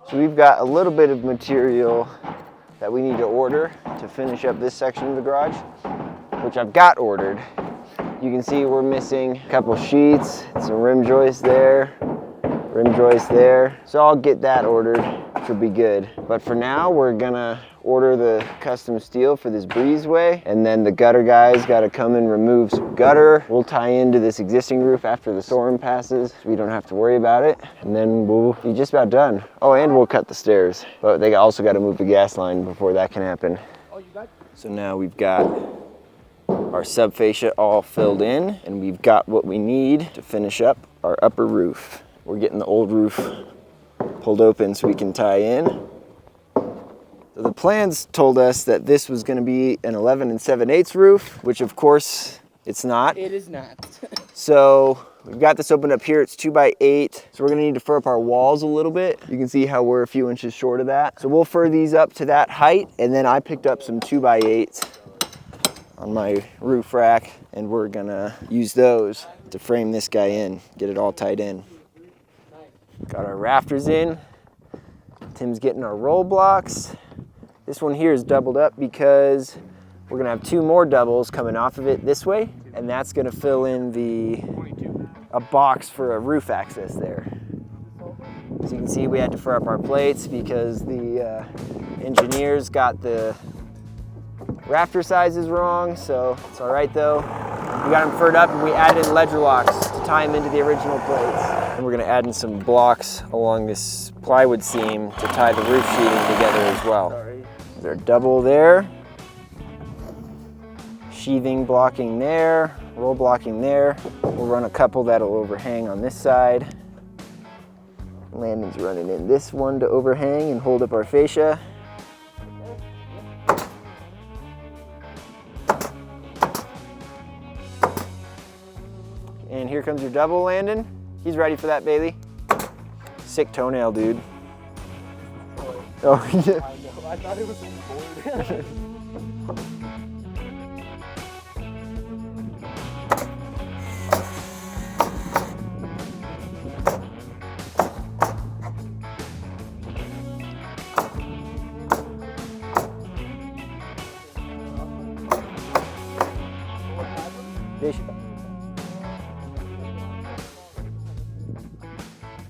So we've got a little bit of material that we need to order to finish up this section of the garage, which I've got ordered. You can see we're missing a couple sheets, some rim joists there, rim joists there. So I'll get that ordered, which will be good. But for now, we're gonna order the custom steel for this breezeway, and then the gutter guys gotta come and remove some gutter. We'll tie into this existing roof after the storm passes, so we don't have to worry about it. And then we'll be just about done. Oh, and we'll cut the stairs. But they also gotta move the gas line before that can happen. So now we've got our subfascia all filled in, and we've got what we need to finish up our upper roof. We're getting the old roof pulled open so we can tie in. So the plans told us that this was going to be an 11 7/8 roof, which of course it's not. It is not. So we've got this opened up here. It's 2 by 8. So we're going to need to fur up our walls a little bit. You can see how we're a few inches short of that. So we'll fur these up to that height, and then I picked up some 2 by 8s on my roof rack, and we're gonna use those to frame this guy in, get it all tied in. Got our rafters in. Tim's getting our roll blocks. This one here is doubled up because we're gonna have 2 more doubles coming off of it this way, and that's gonna fill in a box for a roof access there. So you can see we had to fur up our plates because the engineers got the rafter sizes wrong, so it's all right though. We got them furred up, and we added ledger locks to tie them into the original plates. And we're gonna add in some blocks along this plywood seam to tie the roof sheeting together as well. There's our double there. Sheathing blocking there, roll blocking there. We'll run a couple that'll overhang on this side. Landon's running in this one to overhang and hold up our fascia. And here comes your double, Landon. He's ready for that, Bailey. Sick toenail, dude. Oh, yeah. I thought it was board.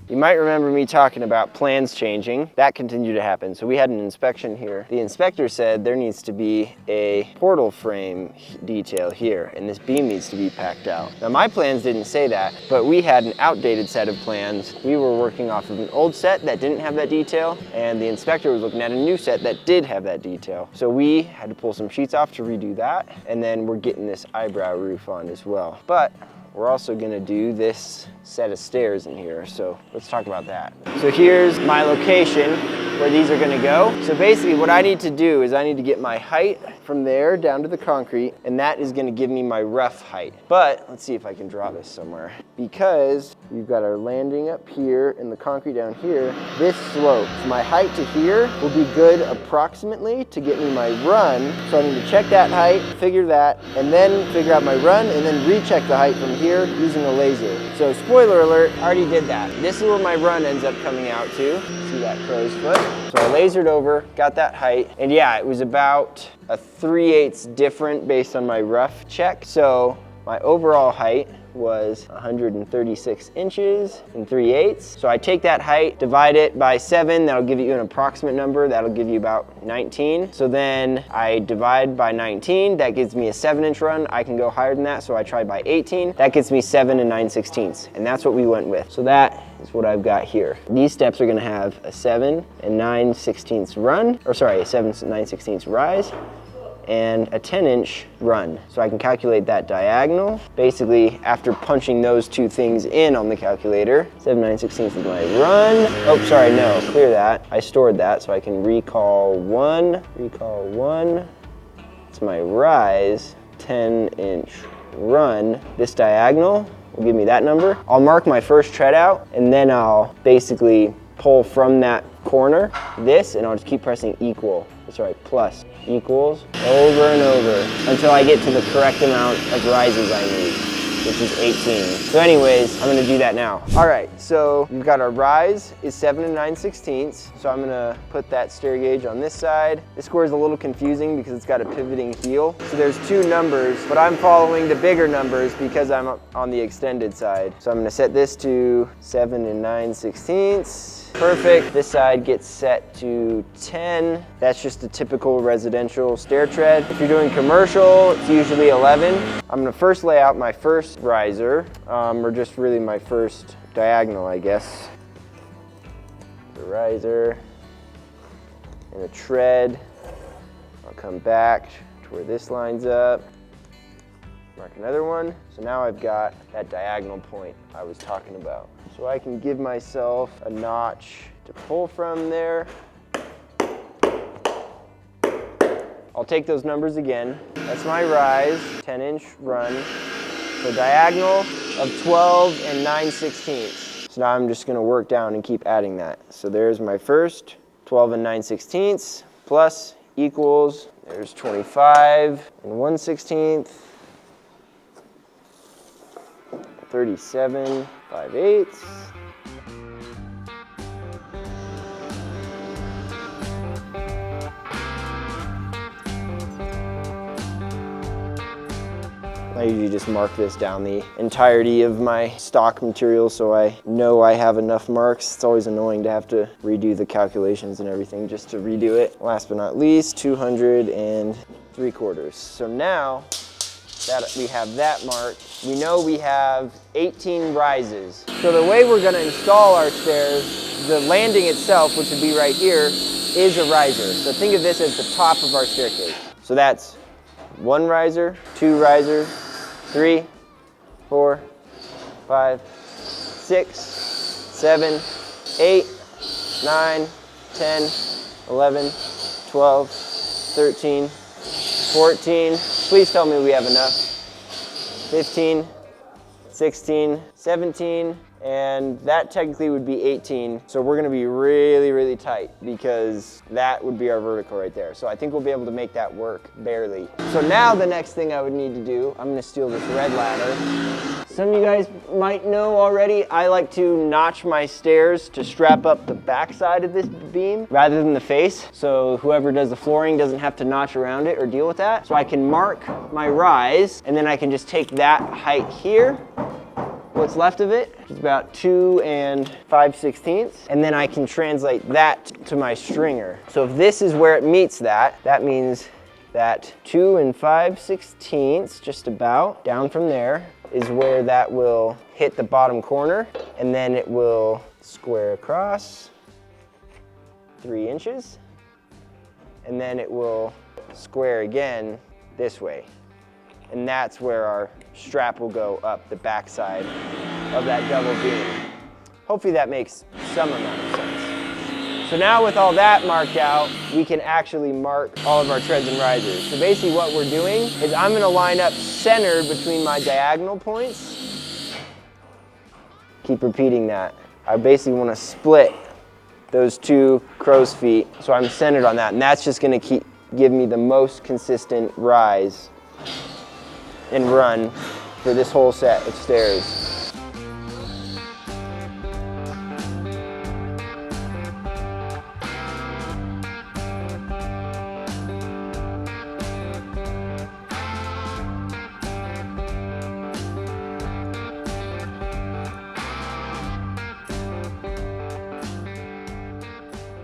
You might remember me talking about plans changing. That continued to happen. So we had an inspection here. The inspector said there needs to be a portal frame detail here, and this beam needs to be packed out. Now my plans didn't say that, but we had an outdated set of plans. We were working off of an old set that didn't have that detail, and the inspector was looking at a new set that did have that detail. So we had to pull some sheets off to redo that, and then we're getting this eyebrow roof on as well. But we're also gonna do this set of stairs in here, so let's talk about that. So here's my location where these are gonna go. So basically what I need to do is I need to get my height from there down to the concrete, and that is gonna give me my rough height. But let's see if I can draw this somewhere. Because we've got our landing up here and the concrete down here, this slopes. My height to here will be good approximately to get me my run. So I need to check that height, figure that, and then figure out my run, and then recheck the height from here using a laser. So spoiler alert, I already did that. This is where my run ends up coming out to. See that crow's foot? So I lasered over, got that height, and yeah, it was about a 3/8 different based on my rough check. So my overall height was 136 inches and 3/8. So I take that height, divide it by 7, that'll give you an approximate number, that'll give you about 19. So then I divide by 19, that gives me a 7-inch run. I can go higher than that, so I tried by 18. That gets me 7 9/16, and that's what we went with. So that is what I've got here. These steps are gonna have a 7 9/16 run, or sorry, a 7 9/16 rise, and a 10-inch run. So I can calculate that diagonal. Basically, after punching those two things in on the calculator, 7 9/16 is my run. Oh, sorry, no, clear that. I stored that, so I can recall one. It's my rise, 10-inch run. This diagonal will give me that number. I'll mark my first tread out, and then I'll basically pull from that corner this, and I'll just keep pressing equal. Sorry, plus equals over and over until I get to the correct amount of rises I need. which is 18. So anyways, I'm gonna do that now. All right, so we've got our rise is 7 9/16. So I'm gonna put that stair gauge on this side. This square is a little confusing because it's got a pivoting heel. So there's two numbers, but I'm following the bigger numbers because I'm on the extended side. So I'm gonna set this to 7 9/16. Perfect. This side gets set to 10. That's just a typical residential stair tread. If you're doing commercial, it's usually 11. I'm gonna first lay out my first riser, or just really my first diagonal, I guess. The riser and a tread. I'll come back to where this lines up. Mark another one. So now I've got that diagonal point I was talking about. So I can give myself a notch to pull from there. I'll take those numbers again. That's my rise, 10-inch run. So diagonal of 12 9/16. So now I'm just gonna work down and keep adding that. So there's my first 12 9/16 plus equals, there's 25 1/16. 37 5/8. I usually just mark this down the entirety of my stock material so I know I have enough marks. It's always annoying to have to redo the calculations and everything just to redo it. Last but not least, 200 3/4. So now that we have that marked, we know we have 18 rises. So the way we're gonna install our stairs, the landing itself, which would be right here, is a riser. So think of this as the top of our staircase. So that's 1 riser, 2 risers, 3, 4, 5, 6, 7, 8, 9, 10, 11, 12, 13, 14, please tell me we have enough, 15, 16, 17, and that technically would be 18. So we're gonna be really, really tight because that would be our vertical right there. So I think we'll be able to make that work, barely. So now the next thing I would need to do, I'm gonna steal this red ladder. Some of you guys might know already, I like to notch my stairs to strap up the back side of this beam rather than the face. So whoever does the flooring doesn't have to notch around it or deal with that. So I can mark my rise and then I can just take that height here, what's left of it, which is about 2 5/16, and then I can translate that to my stringer. So if this is where it meets that, that means that 2 5/16, just about, down from there, is where that will hit the bottom corner, and then it will square across 3 inches, and then it will square again this way. And that's where our strap will go up the backside of that double beam. Hopefully that makes some amount of sense. So now with all that marked out, we can actually mark all of our treads and risers. So basically what we're doing is I'm gonna line up centered between my diagonal points. Keep repeating that. I basically wanna split those 2 crow's feet so I'm centered on that, and that's just gonna give me the most consistent rise and run for this whole set of stairs.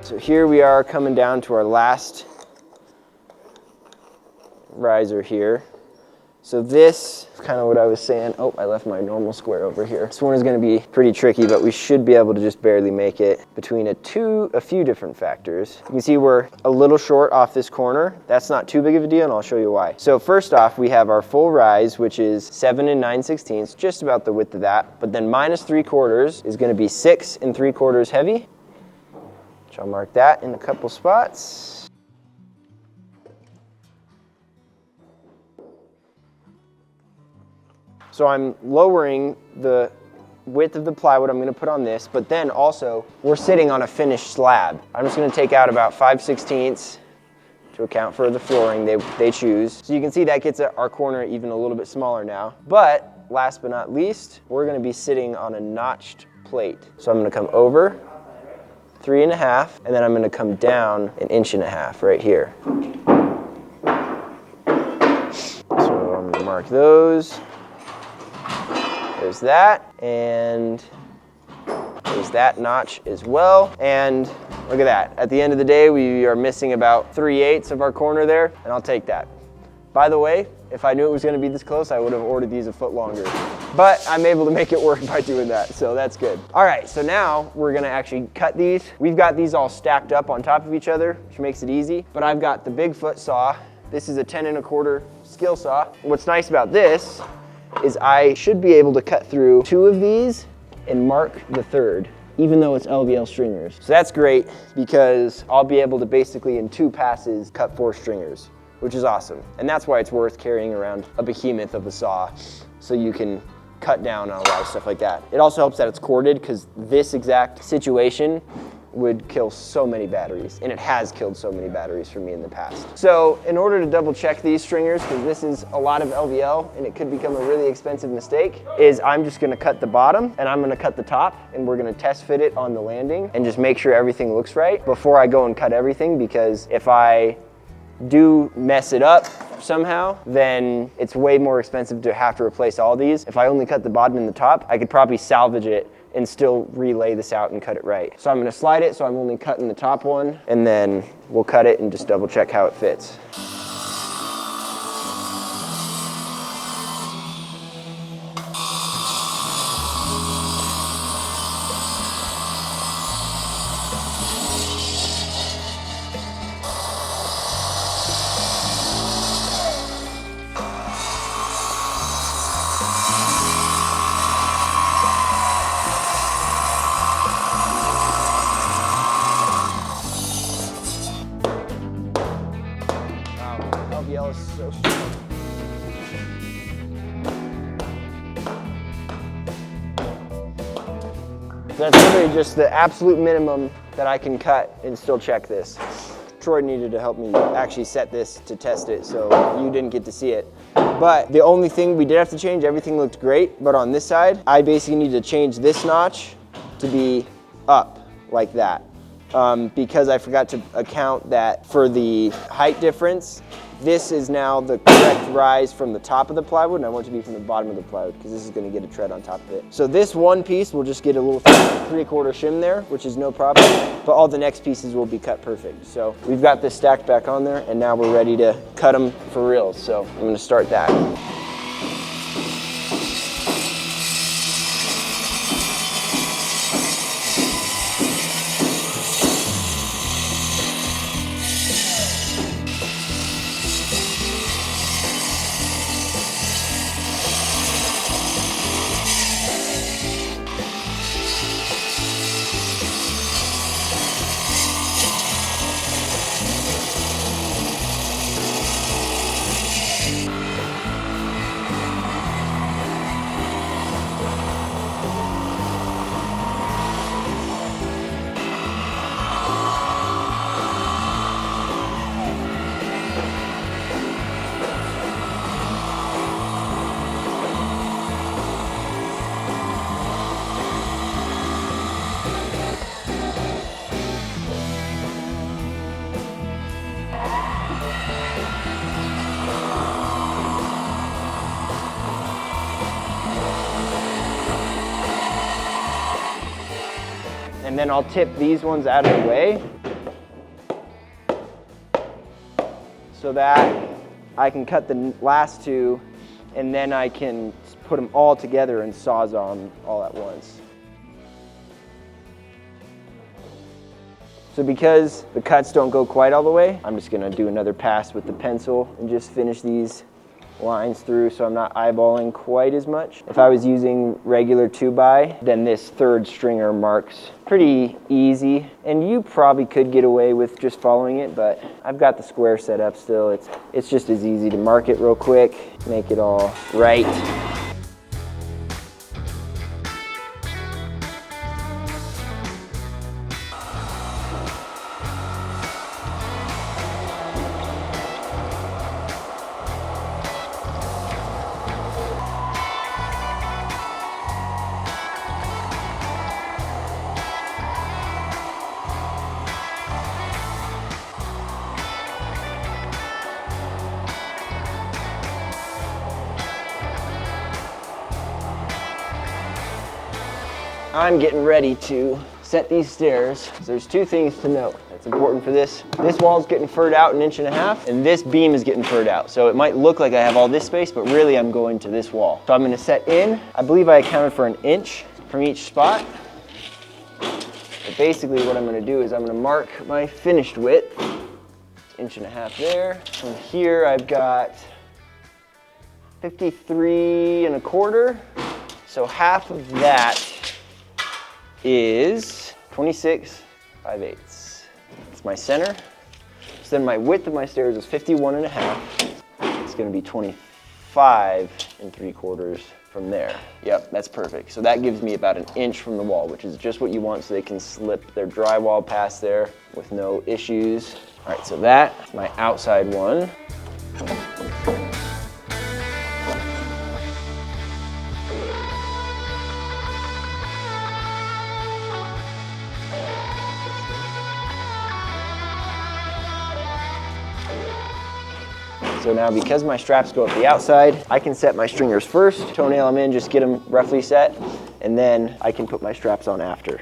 So here we are coming down to our last riser here. So this is kind of what I was saying. Oh, I left my normal square over here. This one is going to be pretty tricky, but we should be able to just barely make it between a few different factors. You can see we're a little short off this corner. That's not too big of a deal, and I'll show you why. So first off, we have our full rise, which is 7 9/16, just about the width of that. But then minus 3/4 is going to be 6 3/4 heavy. Which I'll mark that in a couple spots. So I'm lowering the width of the plywood I'm going to put on this, but then also we're sitting on a finished slab. I'm just going to take out about 5/16 to account for the flooring they choose. So you can see that gets our corner even a little bit smaller now. But last but not least, we're gonna be sitting on a notched plate. So I'm gonna come over 3.5, and then I'm gonna come down 1.5 inches right here. So I'm gonna mark those. There's that, and there's that notch as well. And look at that. At the end of the day, we are missing about 3/8 of our corner there, and I'll take that. By the way, if I knew it was gonna be this close, I would have ordered these a foot longer. But I'm able to make it work by doing that, so that's good. All right, so now we're gonna actually cut these. We've got these all stacked up on top of each other, which makes it easy. But I've got the Bigfoot saw. This is a 10 1/4 skill saw. What's nice about this is I should be able to cut through 2 of these and mark the 3rd, even though it's LVL stringers. So that's great because I'll be able to basically in 2 passes cut 4 stringers, which is awesome. And that's why it's worth carrying around a behemoth of a saw, so you can cut down on a lot of stuff like that. It also helps that it's corded, because this exact situation would kill so many batteries, and it has killed so many batteries for me in the past. So in order to double check these stringers, because this is a lot of LVL and it could become a really expensive mistake, is I'm just gonna cut the bottom and I'm gonna cut the top, and we're gonna test fit it on the landing and just make sure everything looks right before I go and cut everything, because if I do mess it up somehow, then it's way more expensive to have to replace all these. If I only cut the bottom and the top, I could probably salvage it and still relay this out and cut it right. So I'm gonna slide it so I'm only cutting the top one, and then we'll cut it and just double check how it fits. LVL is so strong. That's literally just the absolute minimum that I can cut and still check this. Troy needed to help me actually set this to test it, so you didn't get to see it. But the only thing we did have to change, everything looked great, but on this side, I basically need to change this notch to be up like that. Because I forgot to account that for the height difference, this is now the correct rise from the top of the plywood, and I want it to be from the bottom of the plywood, because this is gonna get a tread on top of it. So this one piece will just get a little 3/4 shim there, which is no problem, but all the next pieces will be cut perfect. So we've got this stacked back on there, and now we're ready to cut them for real. So I'm gonna start that. And then I'll tip these ones out of the way so that I can cut the last 2, and then I can put them all together and sawzall them all at once. So because the cuts don't go quite all the way, I'm just gonna do another pass with the pencil and just finish these lines through so I'm not eyeballing quite as much. If I was using regular 2x, then this 3rd stringer marks pretty easy, and you probably could get away with just following it, but I've got the square set up still. It's just as easy to mark it real quick, make it all right. I'm getting ready to set these stairs. So there's two things to note that's important for this. This wall's getting furred out 1.5 inches, and this beam is getting furred out. So it might look like I have all this space, but really I'm going to this wall. So I'm gonna set in, I believe I accounted for 1 inch from each spot. But basically what I'm gonna do is I'm gonna mark my finished width. 1.5 inches there. From here I've got 53 1/4. So half of that is 26 5/8. It's my center. So then my width of my stairs is 51.5. It's gonna be 25 3/4 from there. Yep, that's perfect. So that gives me about 1 inch from the wall, which is just what you want so they can slip their drywall past there with no issues. All right, so that's my outside one. So now because my straps go up the outside, I can set my stringers first, toenail them in, just get them roughly set, and then I can put my straps on after.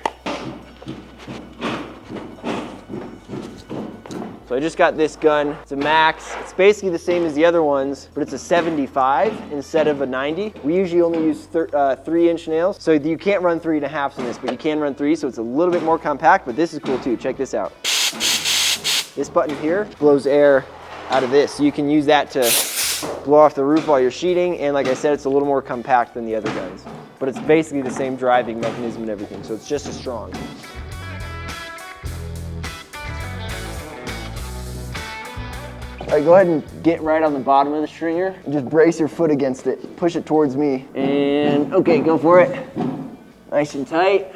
So I just got this gun. It's a max. It's basically the same as the other ones, but it's a 75 instead of a 90. We usually only use 3-inch nails. So you can't run 3.5s in this, but you can run 3, so it's a little bit more compact, but this is cool too. Check this out. This button here blows air out of this. So you can use that to blow off the roof while you're sheeting, and like I said, it's a little more compact than the other guns. But it's basically the same driving mechanism and everything, so it's just as strong. All right, go ahead and get right on the bottom of the stringer. Just brace your foot against it. Push it towards me. And okay, go for it. Nice and tight.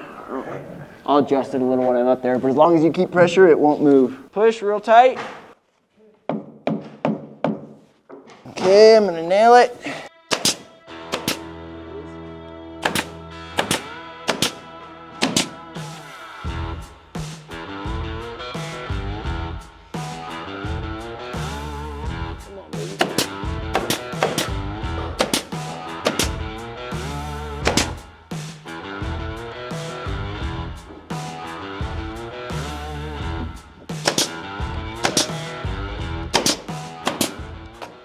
I'll adjust it a little when I'm up there, but as long as you keep pressure, it won't move. Push real tight. Okay, I'm gonna nail it.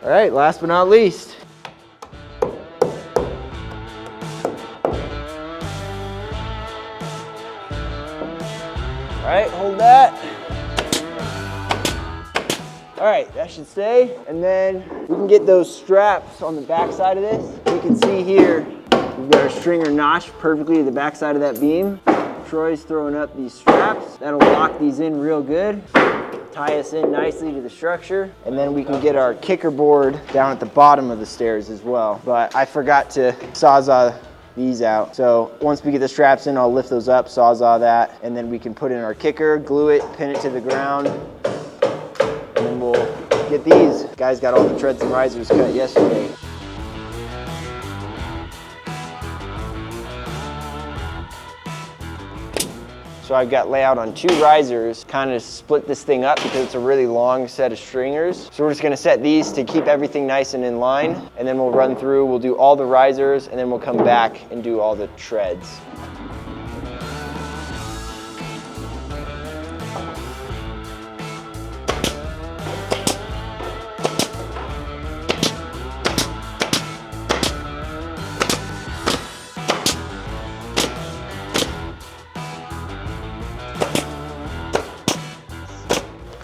All right, last but not least. All right, hold that. All right, that should stay. And then we can get those straps on the back side of this. You can see here, we've got our stringer notched perfectly to the back side of that beam. Troy's throwing up these straps. That'll lock these in real good. Tie us in nicely to the structure, and then we can get our kicker board down at the bottom of the stairs as well. But I forgot to sawzall these out. So once we get the straps in, I'll lift those up, sawzall that, and then we can put in our kicker, glue it, pin it to the ground, and then we'll get these. Guys got all the treads and risers cut yesterday. So I've got layout on 2 risers, kind of split this thing up because it's a really long set of stringers. So we're just gonna set these to keep everything nice and in line, and then we'll run through, we'll do all the risers, and then we'll come back and do all the treads.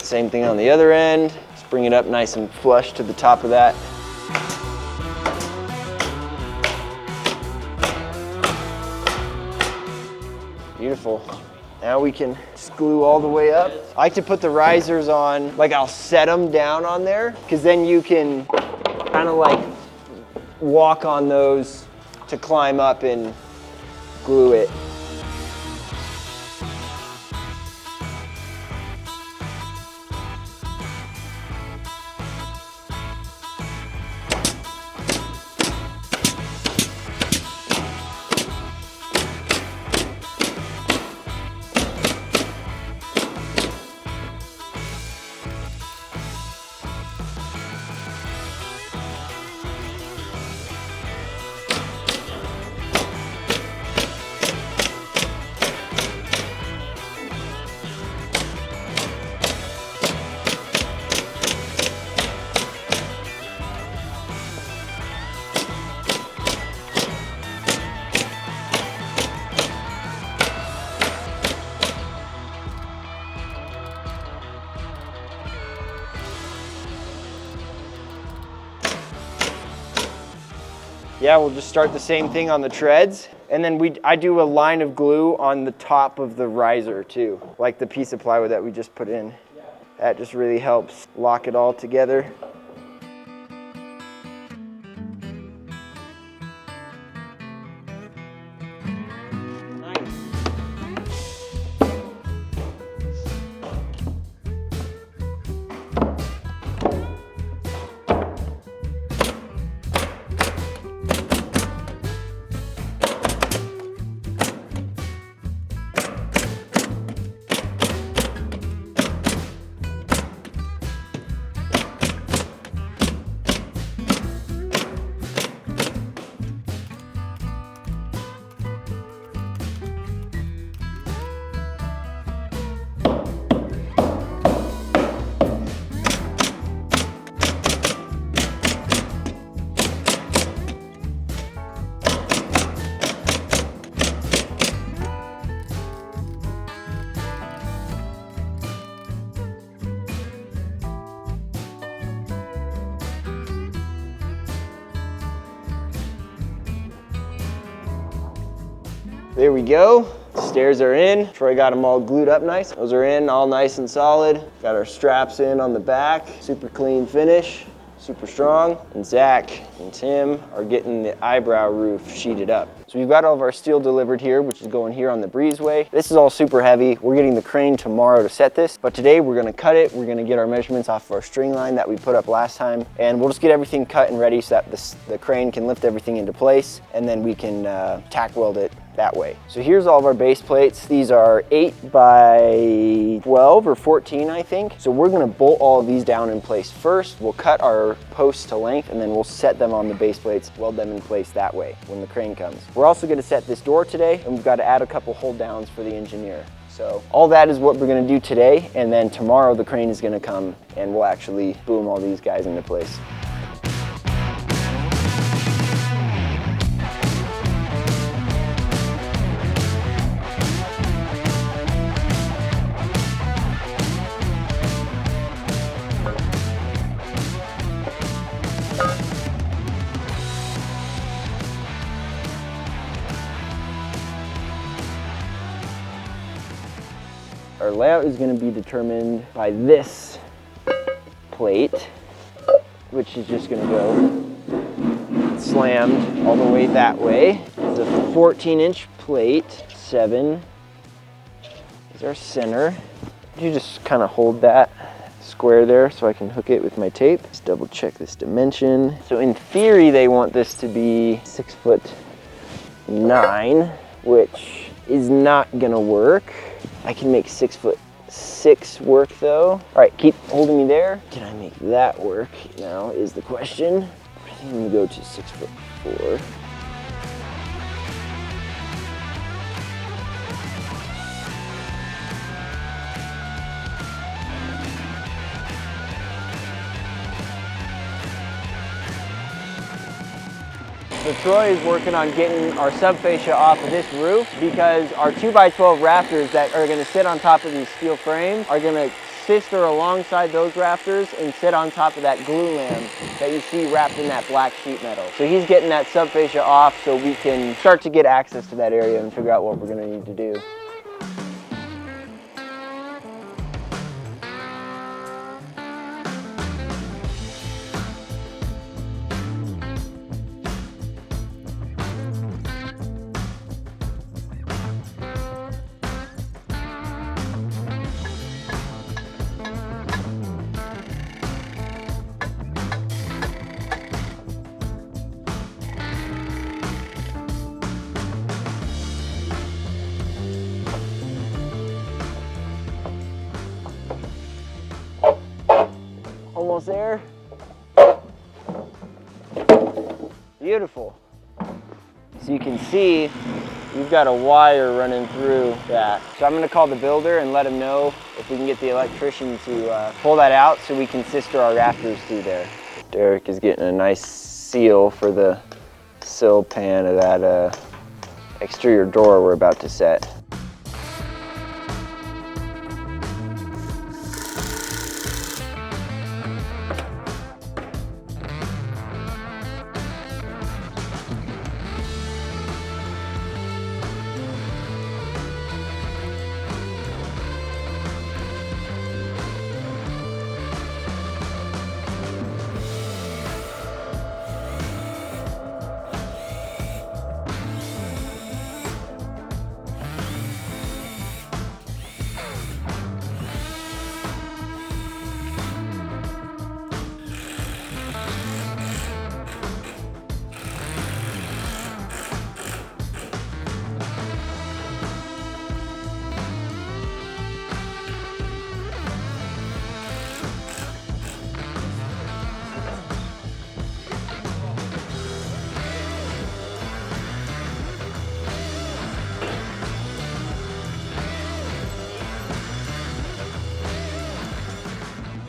Same thing on the other end. Just bring it up nice and flush to the top of that. Beautiful. Now we can just glue all the way up. I like to put the risers on, like I'll set them down on there, because then you can kind of like walk on those to climb up and glue it. Yeah, we'll just start the same thing on the treads. And then I do a line of glue on the top of the riser too, like the piece of plywood that we just put in. That just really helps lock it all together. There we go. Stairs are in. Troy got them all glued up nice. Those are in, all nice and solid. Got our straps in on the back. Super clean finish, super strong. And Zach and Tim are getting the eyebrow roof sheeted up. So we've got all of our steel delivered here, which is going here on the breezeway. This is all super heavy. We're getting the crane tomorrow to set this, but today we're gonna cut it. We're gonna get our measurements off of our string line that we put up last time, and we'll just get everything cut and ready so that the crane can lift everything into place, and then we can tack weld it that way. So here's all of our base plates. These are 8 by 12 or 14, I think. So we're gonna bolt all of these down in place first. We'll cut our posts to length, and then we'll set them on the base plates, weld them in place that way when the crane comes. We're also gonna set this door today, and we've got to add a couple hold downs for the engineer. So all that is what we're gonna do today, and then tomorrow the crane is gonna come and we'll actually boom all these guys into place. Our layout is going to be determined by this plate, which is just going to go slammed all the way that way. It's a 14-inch plate. 7 is our center. You just kind of hold that square there so I can hook it with my tape. Let's double check this dimension. So in theory, they want this to be 6'9", which is not going to work. I can make 6'6" work though. All right, keep holding me there. Can I make that work now is the question. I think I'm gonna go to 6'4". So Troy is working on getting our subfascia off of this roof because our 2x12 rafters that are gonna sit on top of these steel frames are gonna sister alongside those rafters and sit on top of that glue lamb that you see wrapped in that black sheet metal. So he's getting that subfascia off so we can start to get access to that area and figure out what we're gonna need to do. Almost there. Beautiful. So you can see we've got a wire running through that. So I'm going to call the builder and let him know if we can get the electrician to pull that out so we can sister our rafters through there. Derek is getting a nice seal for the sill pan of that exterior door we're about to set.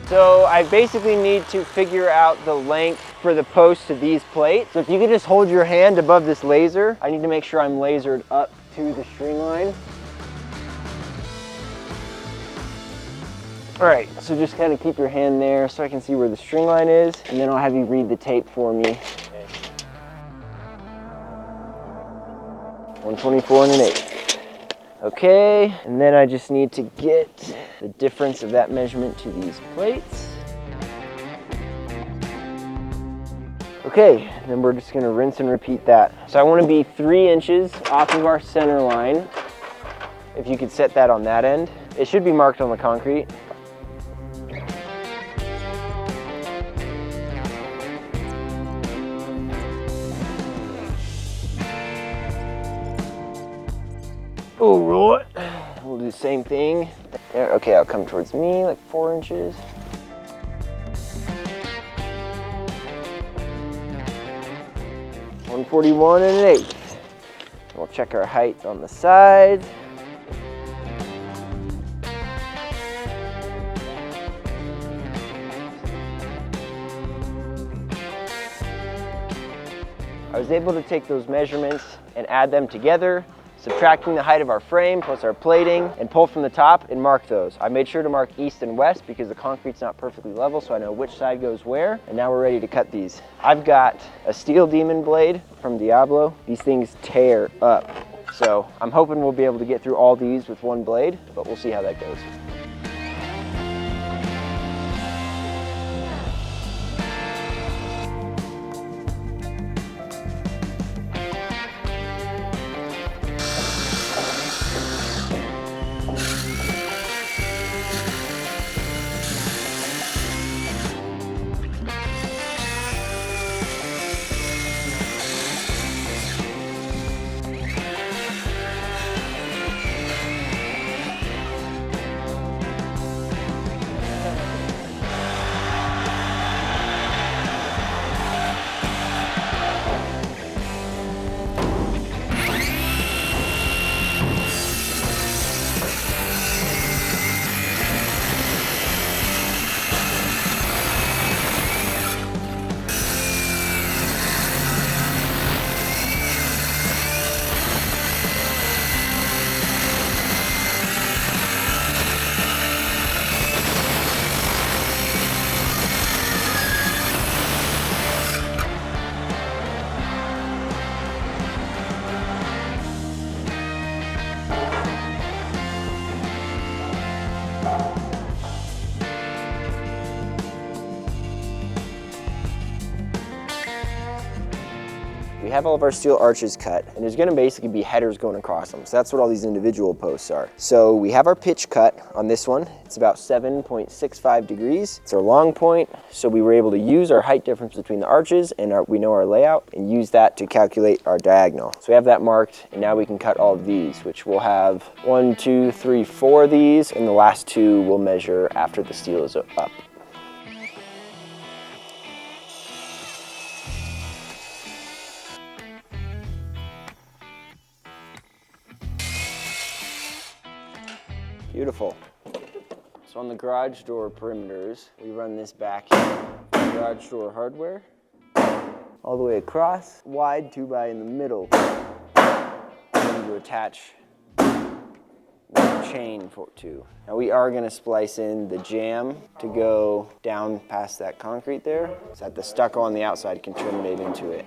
So I basically need to figure out the length for the post to these plates. So if you could just hold your hand above this laser, I need to make sure I'm lasered up to the string line. All right, so just kind of keep your hand there so I can see where the string line is, and then I'll have you read the tape for me. 124 and an 1/8. Okay, and then I just need to get the difference of that measurement to these plates. Okay, then we're just gonna rinse and repeat that. So I wanna be 3 inches off of our center line. If you could set that on that end. It should be marked on the concrete. All right, we'll do the same thing. There, okay, I'll come towards me, like 4 inches. .141 and an 1/8. We'll check our height on the sides. I was able to take those measurements and add them together, subtracting the height of our frame plus our plating, and pull from the top and mark those. I made sure to mark east and west because the concrete's not perfectly level, so I know which side goes where, and now we're ready to cut these. I've got a steel demon blade from Diablo. These things tear up, so I'm hoping we'll be able to get through all these with one blade, but we'll see how that goes. We have all of our steel arches cut, and there's gonna basically be headers going across them. So that's what all these individual posts are. So we have our pitch cut on this one. It's about 7.65 degrees. It's our long point. So we were able to use our height difference between the arches and we know our layout and use that to calculate our diagonal. So we have that marked, and now we can cut all of these, which we'll have 1, 2, 3, 4 of these, and the last 2 we'll measure after the steel is up. Beautiful. So on the garage door perimeters, we run this back here. Garage door hardware, all the way across, wide 2x in the middle, and then to attach the chain to. Now we are gonna splice in the jamb to go down past that concrete there, so that the stucco on the outside can terminate into it.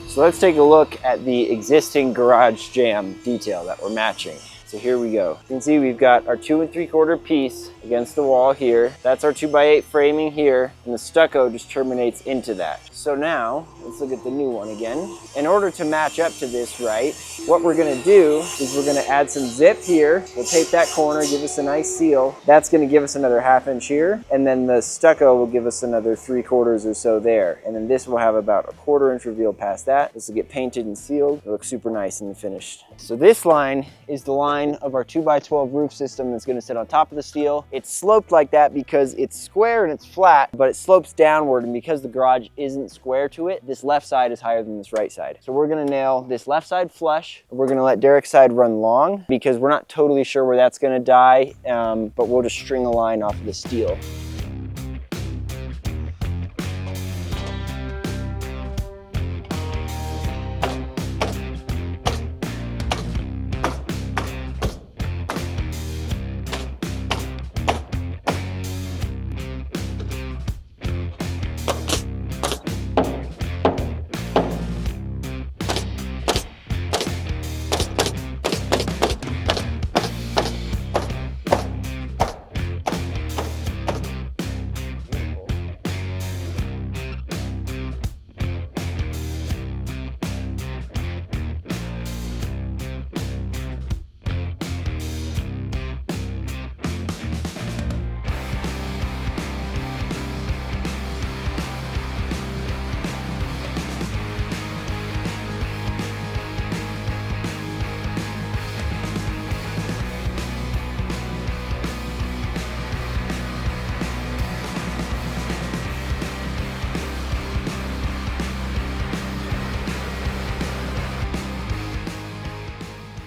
So let's take a look at the existing garage jamb detail that we're matching. So here we go. You can see we've got our 2 3/4 piece against the wall here. That's our 2x8 framing here, and the stucco just terminates into that. So now, let's look at the new one again. In order to match up to this right, what we're gonna do is we're gonna add some zip here. We'll tape that corner, give us a nice seal. That's gonna give us another 1/2 inch here. And then the stucco will give us another 3/4 or so there. And then this will have about a 1/4 inch reveal past that. This will get painted and sealed. It looks super nice and finished. So this line is the line of our 2x12 roof system that's gonna sit on top of the steel. It's sloped like that because it's square and it's flat, but it slopes downward, and because the garage isn't square to it, this left side is higher than this right side. So we're gonna nail this left side flush. We're gonna let Derek's side run long because we're not totally sure where that's gonna die, but we'll just string a line off of the steel.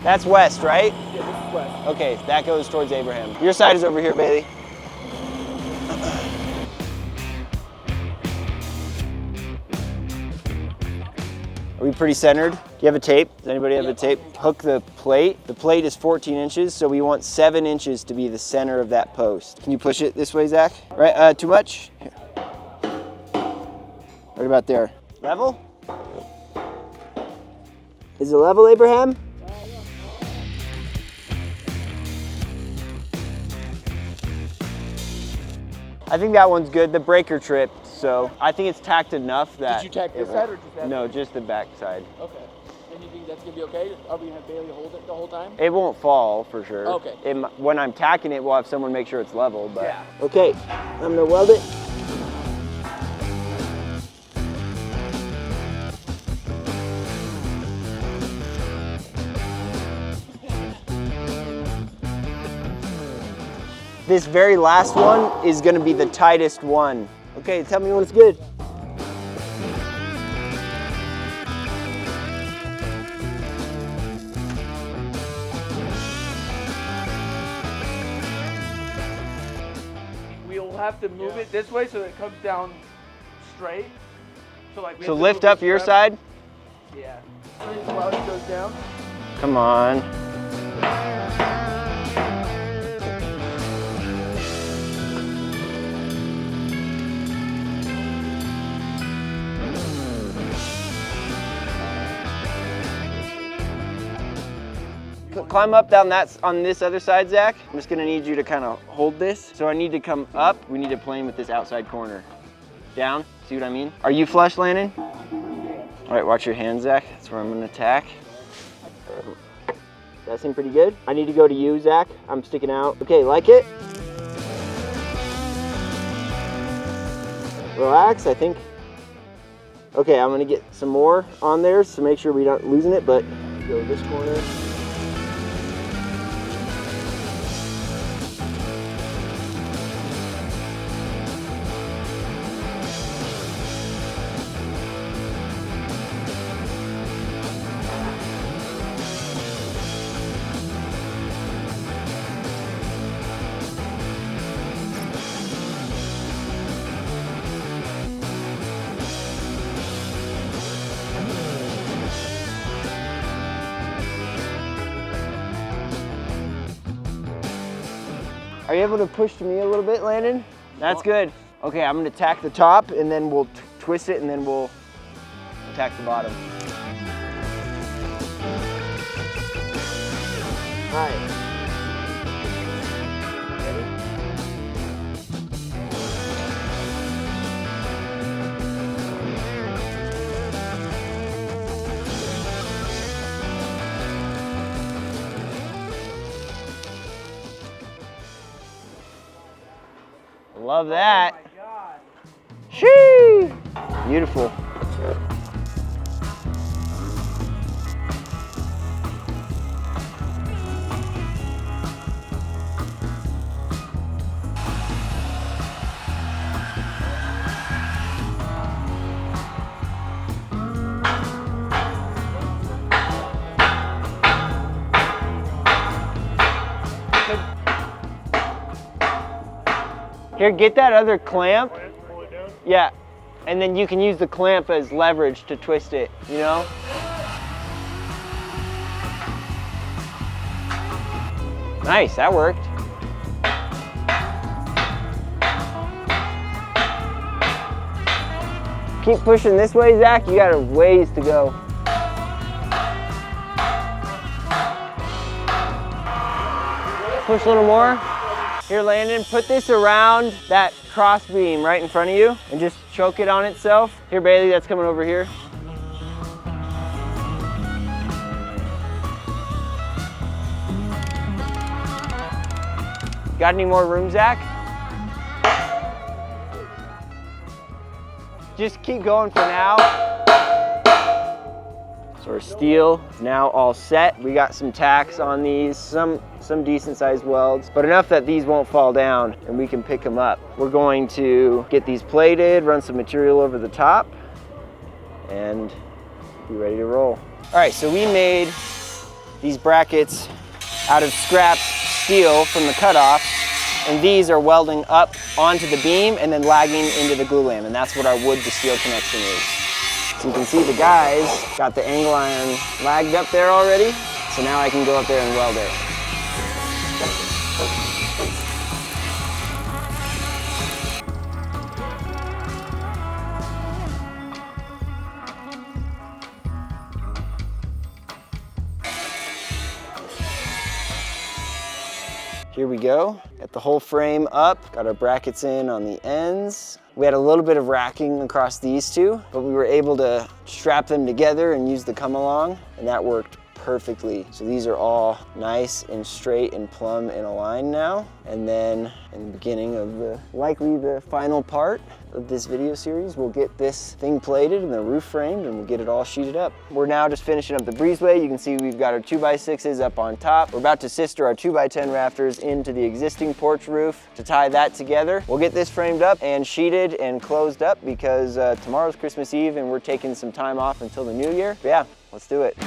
That's west, right? Yeah, this is west. Okay, that goes towards Abraham. Your side is over here, Bailey. Are we pretty centered? Do you have a tape? Does anybody have a tape? Hook the plate. The plate is 14 inches, so we want 7 inches to be the center of that post. Can you push it this way, Zach? Right, too much? Here. Right about there. Level? Is it level, Abraham? I think that one's good. The breaker tripped, so I think it's tacked enough that... Did you tack this side or just that? No, just the back side. Okay. And you think that's gonna be okay? Are we gonna have Bailey hold it the whole time? It won't fall for sure. Okay. When I'm tacking it, we'll have someone make sure it's level, but... Yeah. Okay, I'm gonna weld it. This very last one is gonna be the tightest one. Okay, tell me when it's good. We'll have to move it this way so that it comes down straight. So like. So lift up your side. Yeah. While it goes down. Come on. Climb up down on this other side, Zach. I'm just gonna need you to kind of hold this. So I need to come up. We need to plane with this outside corner. Down, see what I mean? Are you flush, Landon? All right, watch your hands, Zach. That's where I'm gonna tack. That seem pretty good? I need to go to you, Zach. I'm sticking out. Okay, like it? Relax, I think. Okay, I'm gonna get some more on there to make sure we don't losing it, but go this corner. Are you able to push to me a little bit, Landon? That's good. Okay, I'm gonna tack the top and then we'll twist it and then we'll tack the bottom. All right. Ready? Love that. Shee! Beautiful. Here, get that other clamp. Pull it down. Yeah, and then you can use the clamp as leverage to twist it, you know? Nice, that worked. Keep pushing this way, Zach. You got a ways to go. Push a little more. Here, Landon, put this around that cross beam right in front of you and just choke it on itself. Here, Bailey, that's coming over here. Got any more room, Zach? Just keep going for now. So our steel is now all set. We got some tacks on these, some decent sized welds, but enough that these won't fall down and we can pick them up. We're going to get these plated, run some material over the top, and be ready to roll. All right, so we made these brackets out of scrap steel from the cutoff, and these are welding up onto the beam and then lagging into the glue lamp, and that's what our wood to steel connection is. So you can see the guys got the angle iron lagged up there already, so now I can go up there and weld it. Here we go. Got the whole frame up, got our brackets in on the ends. We had a little bit of racking across these two, but we were able to strap them together and use the come along, and that worked perfectly. So these are all nice and straight and plumb in a line now. And then in the beginning of likely the final part of this video series, we'll get this thing plated and the roof framed and we'll get it all sheeted up. We're now just finishing up the breezeway. You can see we've got our 2x6s up on top. We're about to sister our 2x10 rafters into the existing porch roof to tie that together. We'll get this framed up and sheeted and closed up because tomorrow's Christmas Eve and we're taking some time off until the new year. But yeah, let's do it.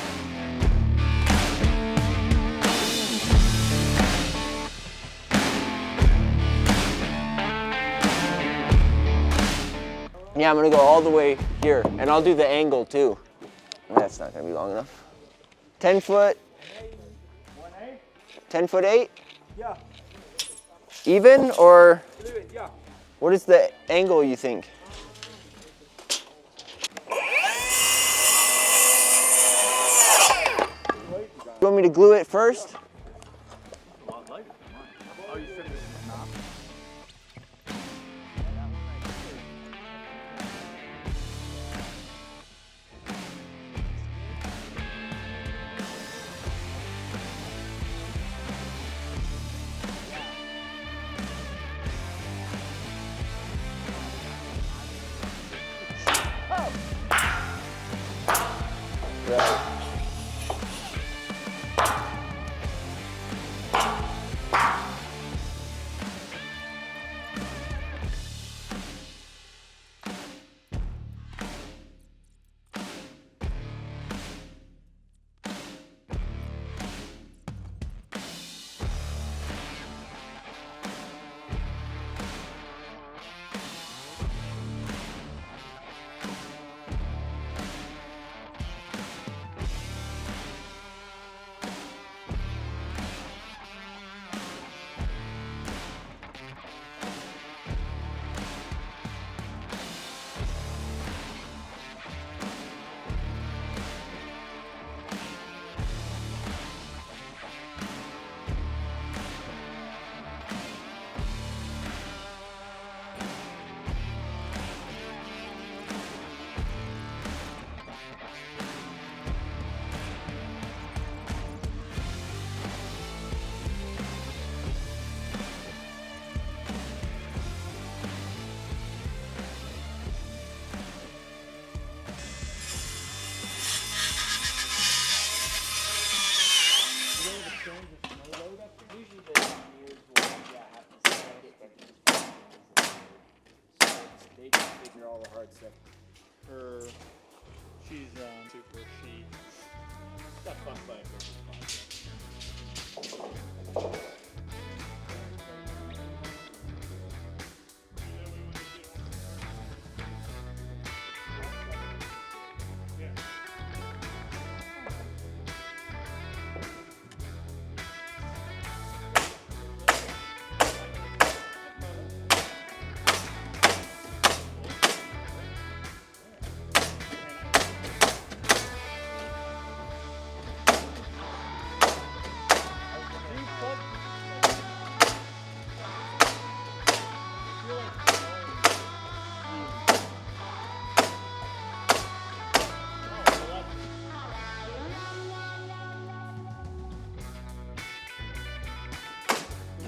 Yeah, I'm gonna go all the way here, and I'll do the angle too. That's not gonna be long enough. 10 foot. 10 foot 8? Yeah. Even, or Yeah. what is the angle you think? You want me to glue it first? hate to figure all the hard stuff. She's super sheet. That's fun playing for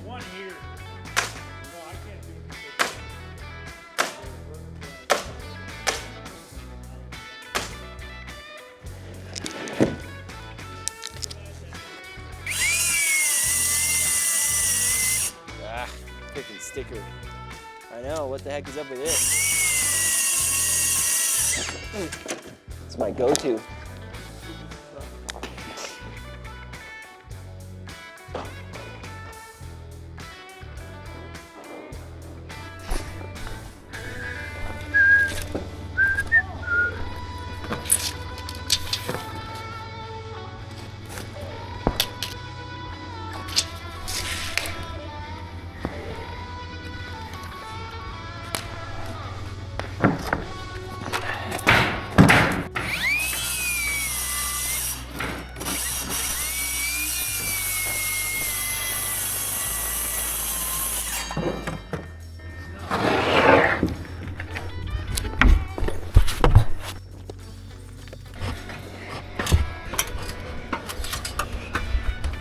one here. No, I can't do it. Ah, freaking sticker. I know, what the heck is up with it? It's my go-to.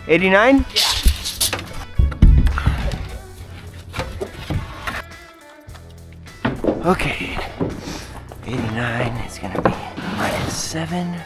$89? Yeah. Okay. 89 is gonna be -7.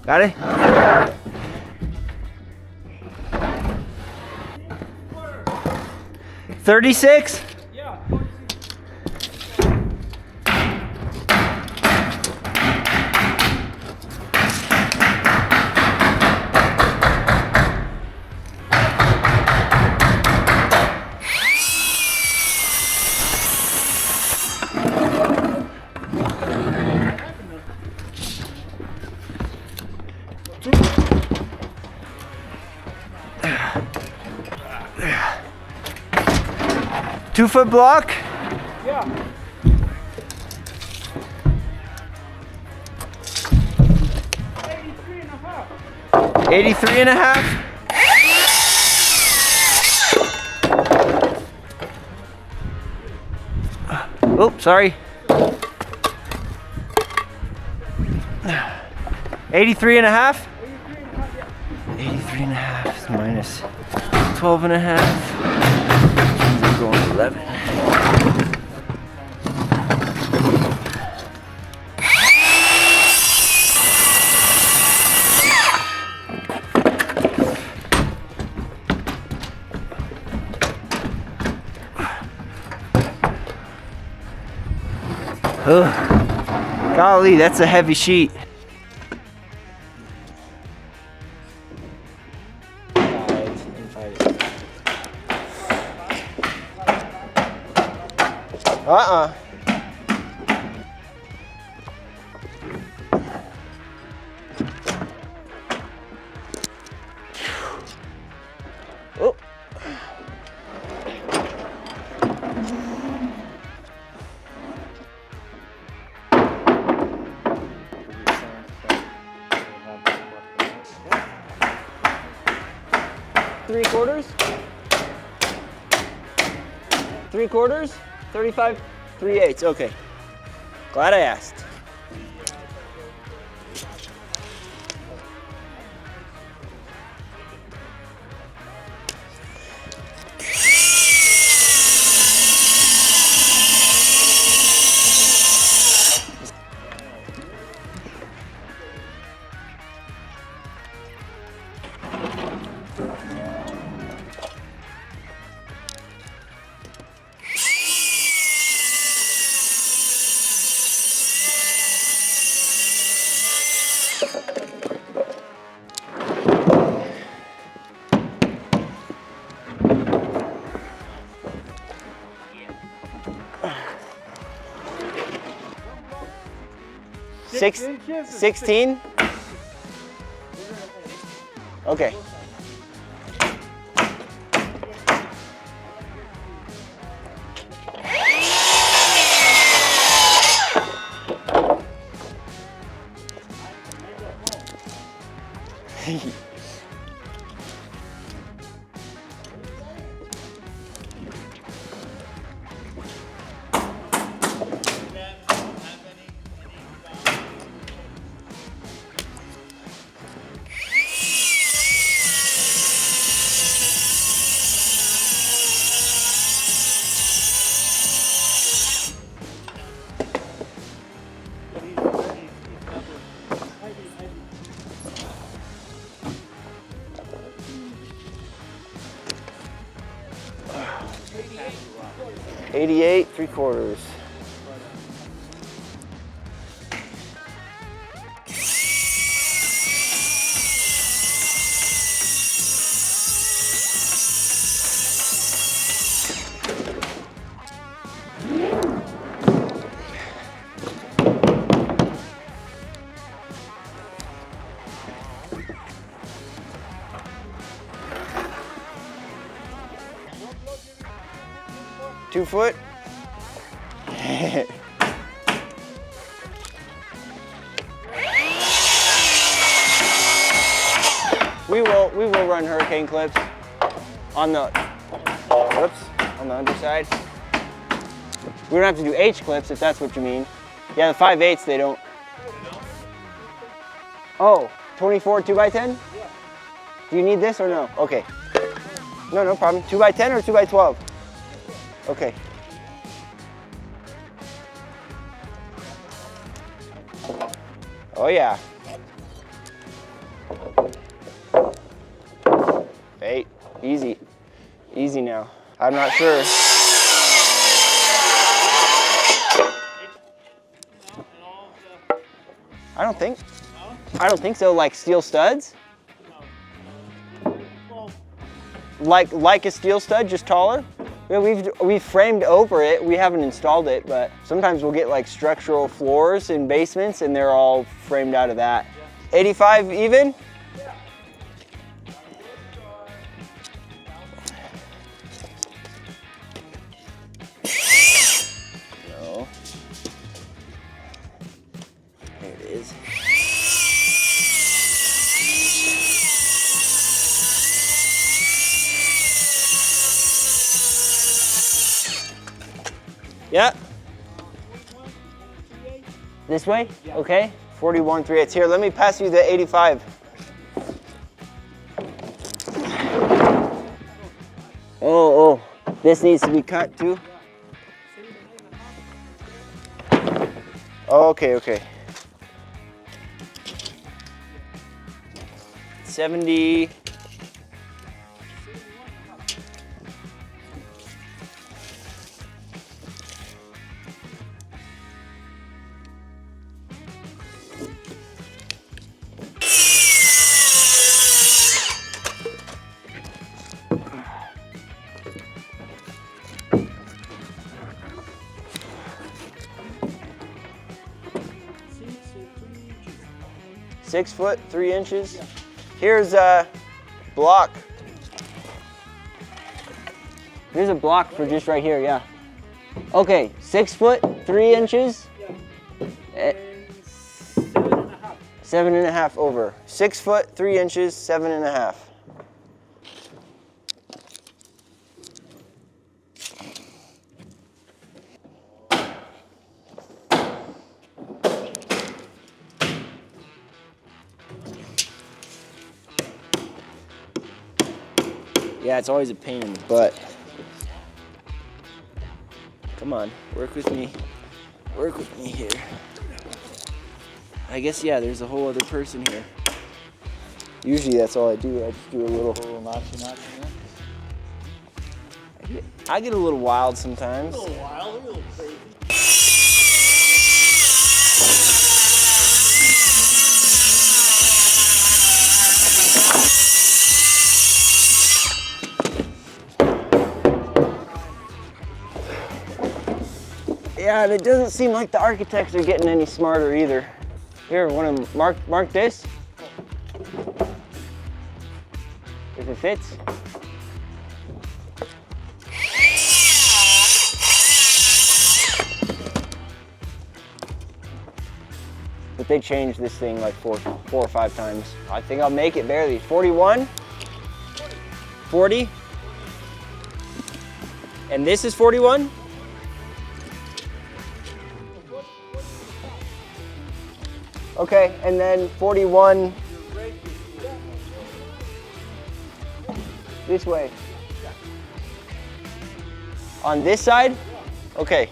Got it? $36? Yeah. Two-foot block? Yeah. 83 and a half? Oh, sorry. 83 and a half? 83 and a half is minus 12 and a half. I'm going 11. Oh, golly, that's a heavy sheet. Uh-uh. Oh. Three-quarters? Three-quarters? 35, 3/8. Okay. Glad I asked. 6 inches. 16? Okay. $88 3/4. Two foot. We will run hurricane clips on the on the underside. We don't have to do H clips if that's what you mean. Yeah, the 5/8 they don't. Oh, 24 2x10? Do you need this or no? Okay. No problem. 2x10 or 2x12? Okay. Oh yeah. 8. Easy. Easy now. I'm not sure. I don't think so. Like steel studs? Like a steel stud, just taller? Yeah, we've framed over it. We haven't installed it, but sometimes we'll get like structural floors in basements and they're all framed out of that. 85 even? No. There it is. Yeah. This way? Yeah. Okay. 41 3/8. Here, let me pass you the 85. Oh, this needs to be cut too. Oh, okay. 70. Six foot 3 inches. Here's a block. Here's a block for just right here, yeah. Okay, 6 foot 3 inches. 7.5 over. 6 foot 3 inches, 7.5. Yeah, it's always a pain in the butt. Come on, work with me. Work with me here. I guess, yeah, there's a whole other person here. Usually that's all I do. I just do a little notchy. I get a little wild sometimes. A little wild, a little crazy. Yeah, and it doesn't seem like the architects are getting any smarter either. Here, want to mark this? If it fits. But they changed this thing like four or five times. I think I'll make it barely. 41? 40? And this is 41? Okay, and then 41 this way. On this side? Okay.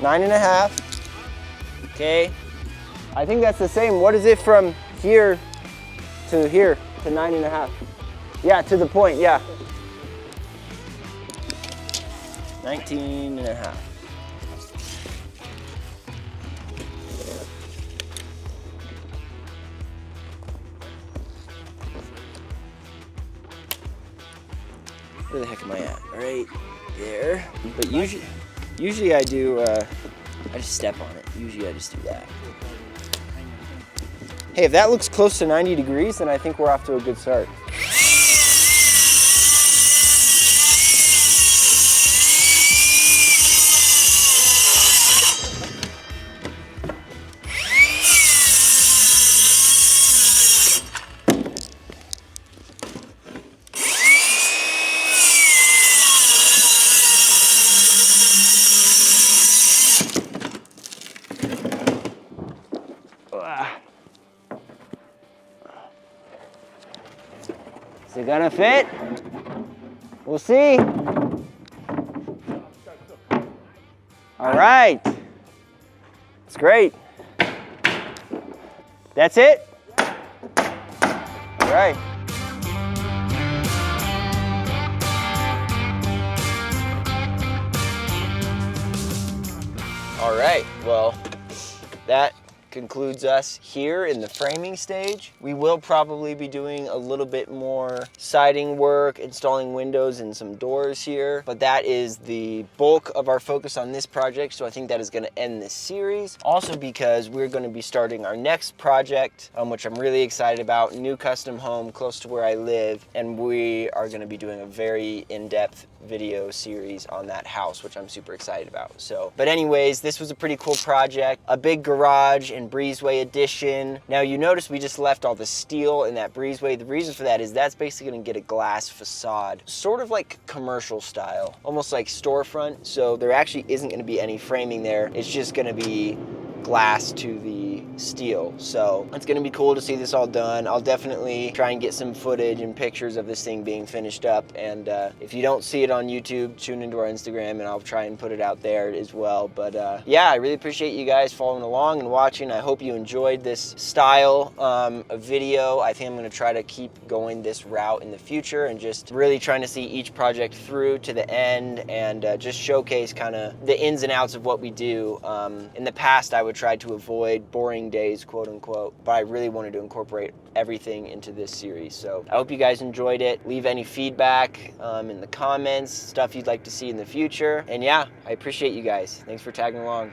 Nine and a half. Okay. I think that's the same. What is it from here to here to 9 and a half? Yeah, to the point, yeah. 19 and a half. Where the heck am I at? Right there. But usually I do, I just step on it. Usually I just do that. Hey, if that looks close to 90 degrees, then I think we're off to a good start. Is it gonna fit? We'll see. All right. It's great. That's it? All right. All right, well, that concludes us here in the framing stage. We will probably be doing a little bit more siding work, installing windows and some doors here, but that is the bulk of our focus on this project, so I think that is going to end this series. Also because we're going to be starting our next project, which I'm really excited about, new custom home close to where I live, and we are going to be doing a very in-depth video series on that house, which I'm super excited about. So, but anyways, this was a pretty cool project, a big garage and breezeway addition. Now you notice we just left all the steel in that breezeway. The reason for that is that's basically going to get a glass facade, sort of like commercial style, almost like storefront. So there actually isn't going to be any framing there. It's just going to be glass to the steel. So it's going to be cool to see this all done. I'll definitely try and get some footage and pictures of this thing being finished up, and if you don't see it on YouTube, tune into our Instagram and I'll try and put it out there as well. But yeah, I really appreciate you guys following along and watching. I hope you enjoyed this style of video. I think I'm going to try to keep going this route in the future and just really trying to see each project through to the end and just showcase kind of the ins and outs of what we do. In the past, I would try to avoid boring days, quote unquote, but I really wanted to incorporate everything into this series. So I hope you guys enjoyed it. Leave any feedback in the comments, stuff you'd like to see in the future. And yeah, I appreciate you guys. Thanks for tagging along.